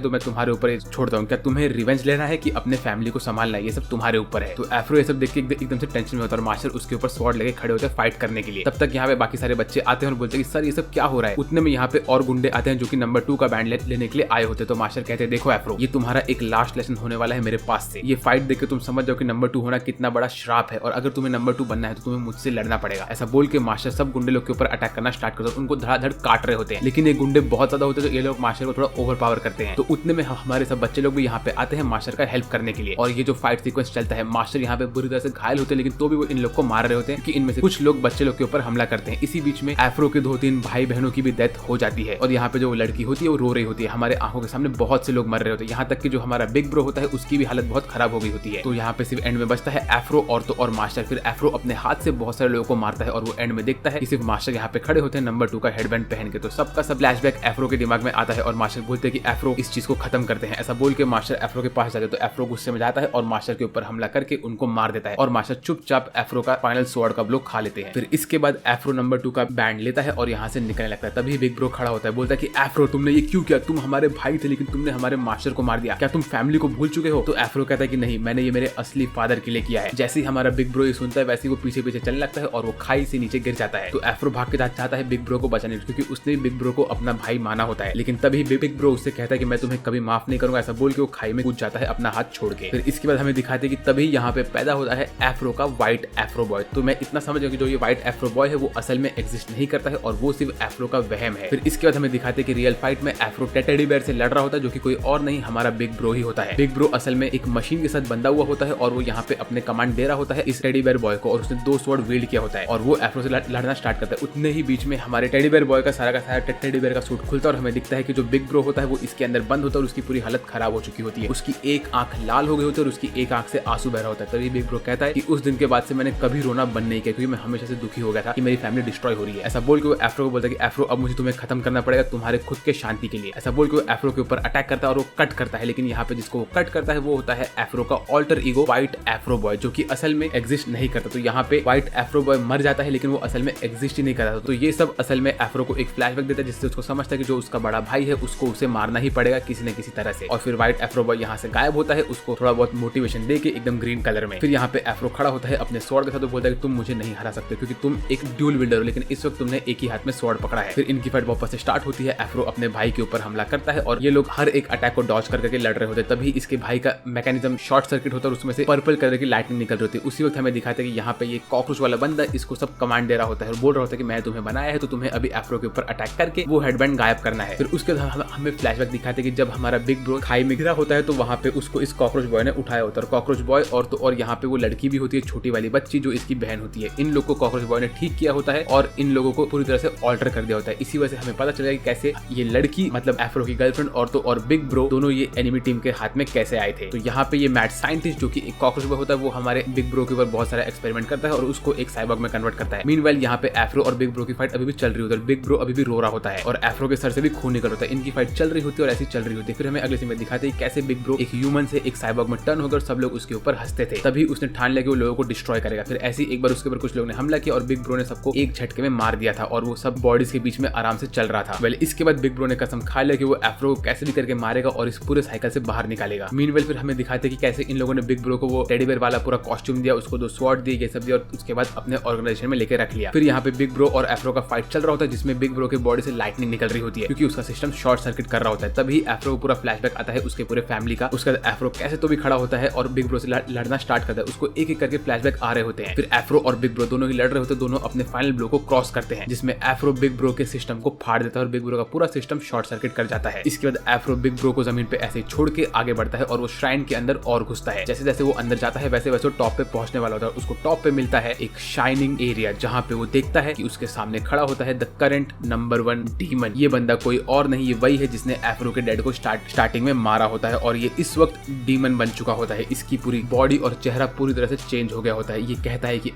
तो मैं तुम्हारे ऊपर ये छोड़ता हूँ। क्या तुम्हें रिवेंज लेना है कि अपने फैमिली को संभालना है, ये सब तुम्हारे ऊपर है। तो एफ्रो ये सब देख के एकदम से टेंशन में होता है और मास्टर उसके ऊपर स्वॉर्ड लेके खड़े होते हैं फाइट करने के लिए। तब तक यहाँ पे बाकी सारे बच्चे आते हैं और बोलते हैं कि सर ये सब क्या हो रहा है। उतने में यहाँ पे और गुंडे आते हैं जो कि नंबर 2 का बैंड लेने के लिए आए होते। तो मास्टर कहते हैं देखो एफ्रो, ये तुम्हारा एक लास्ट लेसन होने वाला है मेरे पास से। ये फाइट देख के तुम समझ जाओ कि नंबर 2 होना कितना बड़ा श्राप है और अगर तुम्हें नंबर 2 बनना है तो तुम्हें मुझसे लड़ना पड़ेगा। ऐसा बोल के मास्टर सब गुंडे लोग के ऊपर अटैक करना स्टार्ट करते हैं, उनको धड़ाधड़ काट रहे होते हैं। लेकिन ये गुंडे बहुत ज्यादा होते हैं तो ये लोग मास्टर को थोड़ा ओवर पावर करते हैं। तो उतने में हमारे सब बच्चे लोग भी यहाँ पे आते हैं मास्टर का हेल्प करने के लिए। और ये जो फाइट सीक्वेंस चलता है, मास्टर यहाँ पे बुरी तरह से घायल होते हैं लेकिन तो भी वो इन लोग को मार रहे होते हैं क्योंकि इनमें से कुछ लोग बच्चे लोग के ऊपर हमला करते हैं। इसी बीच में एफ्रो के 2-3 भाई बहनों की भी डेथ हो जाती है और यहाँ पे जो लड़की होती है वो रो रही होती है। हमारे आंखों के सामने बहुत से लोग मर रहे होते हैं, यहाँ तक कि जो हमारा बिग ब्रो होता है उसकी भी हालत बहुत खराब हो गई होती है। तो यहाँ पे सिर्फ एंड में बचता है एफ्रो और मास्टर। फिर एफ्रो अपने हाथ से बहुत सारे लोगों को मारता है और वो एंड में देखता है कि सिर्फ मास्टर यहाँ पे खड़े होते हैं नंबर 2 का हेडबैंड पहन के। तो सबका सब फ्लैशबैक एफ्रो के दिमाग में आता है और मास्टर बोलते हैं कि एफ्रो इस चीज को खत्म करते हैं। ऐसा बोल के मास्टर एफ्रो के पास जाते हैं तो एफ्रो गुस्से में जाता है और मास्टर के ऊपर हमला करके उनको मार देता है और मास्टर चुपचाप एफ्रो का फाइनल स्वॉर्ड का ब्लो खा लेते हैं। फिर इसके बाद एफ्रो नंबर 2 का बैंड लेता है और यहाँ से निकलने लगता है। तभी बिग ब्रो खड़ा होता है, बोलता है कि एफ्रो तुमने ये क्यों किया, तुम हमारे भाई थे लेकिन तुमने हमारे मास्टर को मार दिया, क्या तुम फैमिली को भूल चुके हो। तो एफ्रो कहता है कि नहीं, मैंने ये मेरे असली फादर के लिए किया है। जैसे ही हमारा बिग ब्रो ये सुनता है वैसे ही वो पीछे पीछे चलने लगता है और वो खाई से नीचे गिर जाता है। तो एफ्रो भाग के चाहता है बिग ब्रो को बचाने क्योंकि उसने बिग ब्रो को अपना भाई माना होता है। लेकिन तभी बिग ब्रो उससे कहता है कि मैं तुम्हें कभी माफ नहीं करूंगा। ऐसा बोल के वो खाई में कूद जाता है अपना हाथ छोड़ के। फिर इसके बाद हमें दिखाते हैं कि तभी यहाँ पे पैदा होता है एफ्रो का व्हाइट एफ्रो बॉय। तो मैं इतना समझ गया कि जो ये व्हाइट एफ्रो बॉय है वो असल में एग्जिस्ट नहीं करता है और वो सिर्फ एफ्रो का वहम है। फिर इसके बाद हमें दिखाते हैं कि रियल फाइट में एफ्रो टेडी बेयर से लड़ रहा होता है जो कि कोई और नहीं हमारा बिग ब्रो ही होता है। बिग ब्रो असल में एक मशीन के साथ बंधा हुआ होता है और वो यहाँ पे अपने कमांड दे रहा होता है इस टेडी बेयर बॉय को और उसने 2 स्वॉर्ड वील्ड किया होता है और वो एफ्रो से लड़ना स्टार्ट करता है। उतने ही बीच में हमारे टेडी बेयर बॉय का सारा टेडी बेयर का सूट खुलता है और हमें दिखता है कि जो बिग ब्रो होता है वो इसके अंदर बंद होता है और उसकी पूरी हालत खराब हो चुकी होती है। उसकी एक आंख लाल हो गई होती है और उसकी एक आंख से आंसू बह रहा होता है। तभी बिग ब्रो कहता है कि उस दिन के बाद से मैंने कभी रोना बंद नहीं किया क्योंकि मैं हमेशा से दुखी हो गया था कि मेरी फैमिली डिस्ट्रॉय हो रही है। ऐसा बोल के वो एफ्रो को बोलता है कि एफ्रो अब मुझे तुम्हें खत्म करना पड़ेगा तुम्हारे खुद के शांति के लिए। ऐसा बोल के वो एफ्रो के ऊपर अटैक करता है और वो कट करता है। लेकिन यहाँ पे जिसको वो कट करता है वो होता है एफ्रो का alter ego white Afro boy जो कि असल में एग्जिस्ट नहीं करता। तो यहाँ पे व्हाइट एफ्रो बॉय मर जाता है लेकिन वो असल में एग्जिस्ट ही नहीं करता। तो ये सब असल में एफ्रो को एक फ्लैशबैक देता है जिससे उसको समझता है कि जो उसका बड़ा भाई है उसको उसे मारना ही पड़ेगा किसी न किसी तरह से। और फिर व्हाइट एफ्रो बॉय यहाँ से गायब होता है उसको थोड़ा बहुत मोटिवेशन दे के एकदम ग्रीन कलर में। फिर यहाँ पे एफ्रो खड़ा होता है अपने स्वॉर्ड के साथ, तो बोलता है कि तुम मुझे नहीं हरा सकते क्योंकि तुम एक ड्यूल विल्डर हो लेकिन इस वक्त तुमने एक ही हाथ में स्वॉर्ड पकड़ा है। फिर इनकी फाइट वापस से स्टार्ट होती है। एफ्रो अपने भाई के ऊपर हमला करता है और ये लोग हर एक अटैक को डॉज करके लड़ रहे होते हैं। तभी इसके भाई का मैकेनिज्म शॉर्ट सर्किट होता है और उसमें से पर्पल कलर की लाइटनिंग निकल रही होती है। उसी वक्त हमें दिखाते हैं कि यहाँ पे ये कॉकरोच वाला बंदा इसको सब कमांड दे रहा होता है और बोल रहा होता है कि मैं तुम्हें बनाया है तो तुम्हें अभी एफ्रो के ऊपर अटैक करके वो हेडबैंड गायब करना है। फिर उसके बाद हमें फ्लैशबैक दिखाते हैं कि जब हमारा बिग ब्रो खाई में गिरा होता है तो वहाँ पे उसको इस कॉकरोच बॉय ने उठाया होता है। कॉकरोच बॉय और यहाँ पे वो लड़की भी होती है छोटी वाली बच्ची जो इसकी बहन होती है। इन लोग को कॉकरोच बॉय ने ठीक किया होता है और इन लोगों को पूरी तरह से ऑल्टर कर दिया होता है। इसी वजह से हमें पता चलेगा कि कैसे ये लड़की मतलब एफ्रो की गर्लफ्रेंड और बिग ब्रो दोनों ये एनिमी टीम के हाथ में कैसे आए थे। तो यहाँ पे ये मैड साइंटिस्ट जो कि एक कॉकरोच बॉय होता है वो हमारे बिग ब्रो के ऊपर बहुत सारा एक्सपेरिमेंट करता है और उसको एक साइबॉर्ग में कन्वर्ट करता है। मीनवाइल यहाँ पे एफ्रो और बिग ब्रो की फाइट अभी भी चल रही होती है। बिग ब्रो अभी भी रो रहा होता है और एफ्रो के सर से भी खून निकल होता है। इनकी फाइट चल रही होती है और ऐसी चल रही होती है। फिर हमें अगले सीन में दिखाते हैं कैसे बिग ब्रो एक ह्यूमन से एक साइबॉर्ग में टर्न होकर सब लोग उसके ऊपर हंसते थे। तभी उसने ठान लिया कि वो लोगों को डिस्ट्रॉय करेगा। फिर ऐसे एक बार उसके ऊपर कुछ लोगों ने हमला किया और बिग ब्रो ने सबको एक झटके में मार दिया था और वो सब बॉडीज के बीच में आराम से चल रहा था। वेल इसके बाद बिग ब्रो ने कसम खा लिया कि वो एफ्रो को कैसे भी करके मारेगा और इस पूरे साइकिल से बाहर निकालेगा। मीनवेल फिर हमें दिखाते हैं कि कैसे इन लोगों ने बिग ब्रो को वो टेडी बेयर वाला पूरा कॉस्ट्यूम दिया, उसको 2 स्वॉर्ड दिए, ये सब दिया और उसके बाद अपने ऑर्गेनाइजेशन में लेके रख लिया। फिर यहाँ पे बिग ब्रो और एफ्रो का फाइट चल रहा होता है जिसमें बिग ब्रो के बॉडी से लाइटनिंग निकल रही होती है क्योंकि उसका सिस्टम शॉर्ट सर्किट कर रहा होता है। तभी एफ्रो को पूरा फ्लैशबैक आता है उसके पूरे फैमिली का। उसके बाद एफ्रो कैसे तो भी खड़ा होता है और बिग ब्रो से लड़ना स्टार्ट करता है। उसको एक एक करके फ्लैशबैक आ रहे होते हैं। फिर एफ्रो और बिग ब्रो दोनों ही लड़ रहे होते हैं। दोनों अपने फाइनल ब्लो को क्रॉस करते हैं जिसमें एफ्रो बिग ब्रो के सिस्टम को फाड़ देता है और बिग ब्रो का पूरा सिस्टम शॉर्ट सर्किट कर जाता है। इसके बाद एफ्रो बिग ब्रो को जमीन पे ऐसे छोड़ के आगे बढ़ता है और वो श्राइन के अंदर और घुसता है। जैसे जैसे वो अंदर जाता है वैसे वैसे टॉप पे पहुंचने वाला होता है। उसको टॉप पे मिलता है एक शाइनिंग एरिया जहाँ पे वो देखता है कि उसके सामने खड़ा होता है द करंट नंबर 1 डीमन। ये बंदा कोई और नहीं, ये वही है जिसने एफ्रो के डैड को स्टार्टिंग में मारा होता है और ये इस वक्त डीमन बन चुका होता है। इसकी पूरी बॉडी और चेहरा पूरी तरह से चेंज हो गया होता है। ये कहता है कि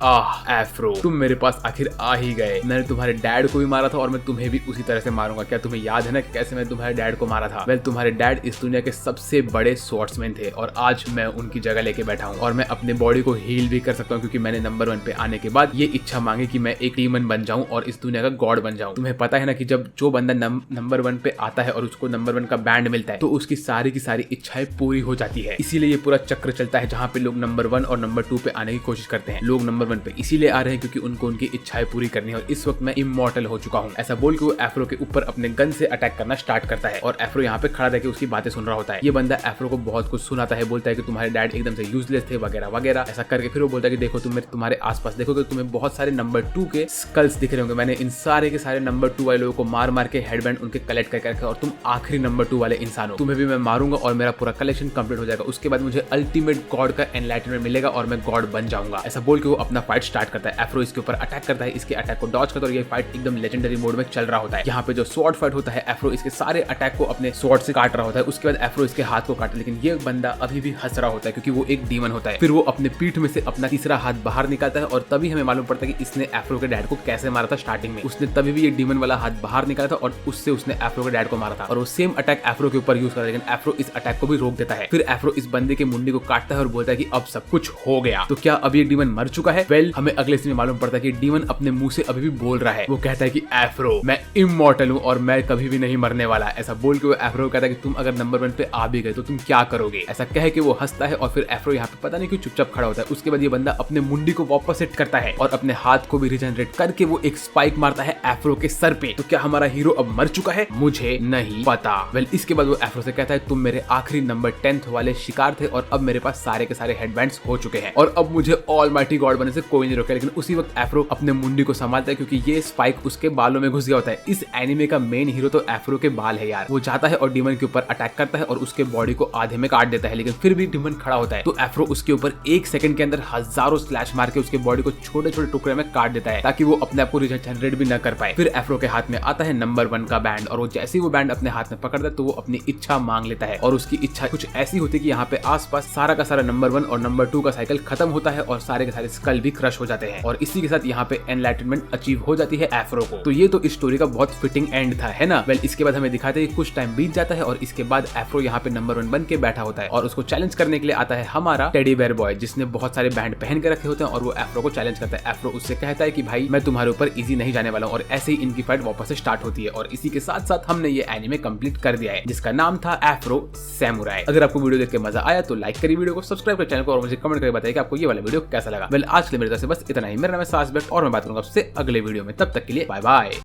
एफ्रो तुम मेरे पास आखिर आ ही गए। मैंने तुम्हारे डैड को भी मारा था और मैं तुम्हें भी उसी तरह से मारूंगा। क्या तुम्हें याद है ना कैसे मैं तुम्हारे डैड को मारा था? वेल तुम्हारे डैड इस दुनिया के सबसे बड़े स्वॉर्ड्समैन थे और आज मैं उनकी जगह लेके बैठा हूँ और मैं अपने बॉडी को हील भी कर सकता हूँ क्योंकि मैंने नंबर 1 पे आने के बाद ये इच्छा मांगी मांगे कि मैं एक डीमन बन जाऊं और इस दुनिया का गॉड बन जाऊं। तुम्हें पता है ना कि जब जो बंदा नंबर 1 पे आता है और उसको नंबर 1 का बैंड मिलता है तो उसकी सारी की सारी इच्छाएं पूरी हो जाती है। इसीलिए ये पूरा चक्र चलता है जहाँ पे लोग नंबर 1 और नंबर 2 पे आने की कोशिश करते हैं। लोग नंबर 1 पे इसीलिए आ रहे हैं क्योंकि उनको उनकी इच्छाएं पूरी करनी है और इस वक्त मैं इमॉर्टल हो चुका हूँ। ऐसा बोल के वो एफ्रो के ऊपर अपने गन से अटैक करना स्टार्ट करता है और एफ्रो यहाँ पे खड़ा रह के उसकी बातें सुन रहा होता है। ये बंदा एफ्रो को बहुत कुछ सुनाता है, बोलता है कि तुम्हारे डैड एकदम से यूजलेस थे वगैरह वगैरह ऐसा करके। फिर वो बोलता है कि देखो तुम्हारे आसपास देखोगे तुम्हें बहुत सारे नंबर 2 के स्कल्स दिख रहे होंगे। मैंने इन सारे के सारे नंबर 2 वाले लोगों को मार मार के हेडबैंड उनके कलेक्ट करके रखा और तुम आखिरी नंबर 2 वाले इंसान हो। तुम्हें भी मैं मारूंगा और मेरा पूरा कलेक्शन कंप्लीट हो जाएगा। उसके बाद मुझे अल्टीमेट गॉड का एनलाइटमेंट मिलेगा और मैं गॉड बन जाऊंगा। ऐसा बोल के वो अपना फाइट स्टार्ट करता है। एफ्रो इसके ऊपर अटैक करता है, इसके अटैक को डॉज करता है और ये फाइट एकदम लेजेंडरी मोड में चल रहा होता है। यहाँ पे जो स्वॉर्ड फाइट होता है एफ्रो इसके सारे अटैक को अपने स्वॉर्ड से काट रहा होता है। उसके बाद एफ्रो इसके हाथ को काटा, लेकिन ये बंदा अभी भी हंस रहा होता है क्योंकि वो एक डीमन होता है। फिर वो अपने पीठ में से अपना तीसरा हाथ बाहर निकालता है और तभी हमें मालूम पड़ता है कि इसने एफ्रो के डैड को कैसे मारा था। स्टार्टिंग में उसने तभी भी ये डीमन वाला हाथ बाहर निकाला था और उससे उसने एफ्रो के डैड को मारा था और वो सेम अटैक एफ्रो के ऊपर यूज कर, लेकिन एफ्रो इस अटैक को भी रोक देता है। फिर एफ्रो इस बंदे के मुंडी को काटता है और बोलता है कि अब सब कुछ हो गया। तो क्या अब ये डीमन मर चुका है? वेल, हमें अगले सीन में मालूम पड़ता है कि डीमन अपने मुंह से अभी भी बोल रहा है। वो कहता है कि एफ्रो मैं इमॉर्टल हूँ और मैं कभी भी नहीं मरने वाला। ऐसा बोल के वो एफ्रो कहता है कि तुम अगर नंबर 1 पे आ भी गए तो तुम क्या करोगे। ऐसा कह के वो हंसता है और फिर एफ्रो यहाँ पे पता नहीं क्यों चुपचाप खड़ा होता है। उसके बाद ये बंदा अपने मुंडी को वापस सेट करता है और अपने हाथ को भी रिजनरेट करके वो एक स्पाइक मारता है एफ्रो के सर पे। तो क्या हमारा हीरो अब मर चुका है? मुझे नहीं पता। वेल, इसके बाद वो एफ्रो से कहता है तुम मेरे आखिरी नंबर 10th वाले शिकार थे और अब मेरे पास सारे के सारे हेडबैंड्स हो चुके हैं और अब मुझे ऑलमाइटी गॉड बनने से कोई नहीं रोके। लेकिन उसी वक्त एफ्रो अपने मुंडी को संभालता है क्योंकि ये स्पाइक उसके बालों में घुस गया होता है। इस एनिमे का मेन हीरो तो एफ्रो के बाल है यार। वो जाता है और डीमन के ऊपर अटैक करता है और उसके बॉडी को आधे में काट देता है, लेकिन फिर भी डीमन खड़ा होता है। तो एफ्रो उसके ऊपर 1 सेकंड के अंदर हजारों स्लैश मार के उसके बॉडी को छोटे छोटे टुकड़े में काट देता है ताकि वो अपने आप को रिजनरेट भी न कर पाए। फिर एफ्रो के हाथ में आता है नंबर 1 का बैंड और वो जैसे ही वो बैंड अपने हाथ में पकड़ता है तो वो अपनी इच्छा मांग लेता है और उसकी इच्छा कुछ ऐसी होती है कि यहाँ पे आसपास सारा का सारा नंबर 1 और नंबर 2 का साइकिल खत्म होता है और सारे के सारे स्कल भी क्रश हो जाते हैं और इसी के साथ यहाँ पे एनलाइटमेंट अचीव हो जाती है एफ्रो को। तो ये तो इस स्टोरी का बहुत फिटिंग एंड था, है ना। वेल, इसके बाद हमें दिखाते हैं कुछ टाइम बीत जाता है और इसके बाद एफ्रो यहाँ पे नंबर 1 बन के बैठा होता है और उसको चैलेंज करने के लिए आता है हमारा टेडी बेयर बॉय जिसने बहुत सारे बैंड पहन के रखे होते हैं और वो एफ्रो को चैलेंज करता है। एफ्रो उससे कहता है कि भाई मैं तुम्हारे ऊपर इजी नहीं जाने वाला हूँ और ऐसे ही इनकी फाइट वापस से स्टार्ट होती है और इसी के साथ साथ हमने ये एनिमे कंप्लीट कर दिया है जिसका नाम था एफ्रो सैमुराई। अगर आपको वीडियो देख के मजा आया तो लाइक करिए वीडियो को, सब्सक्राइब करिए चैनल को और मुझे कमेंट करके बताइए कि आपको ये वाला वीडियो कैसा लगा। वेल, आज के लिए मेरे तरफ से बस इतना ही। मेरा नाम है सास बेस्ट और मैं बात करूंगा आपसे अगले वीडियो में। तब तक के लिए बाय बाय।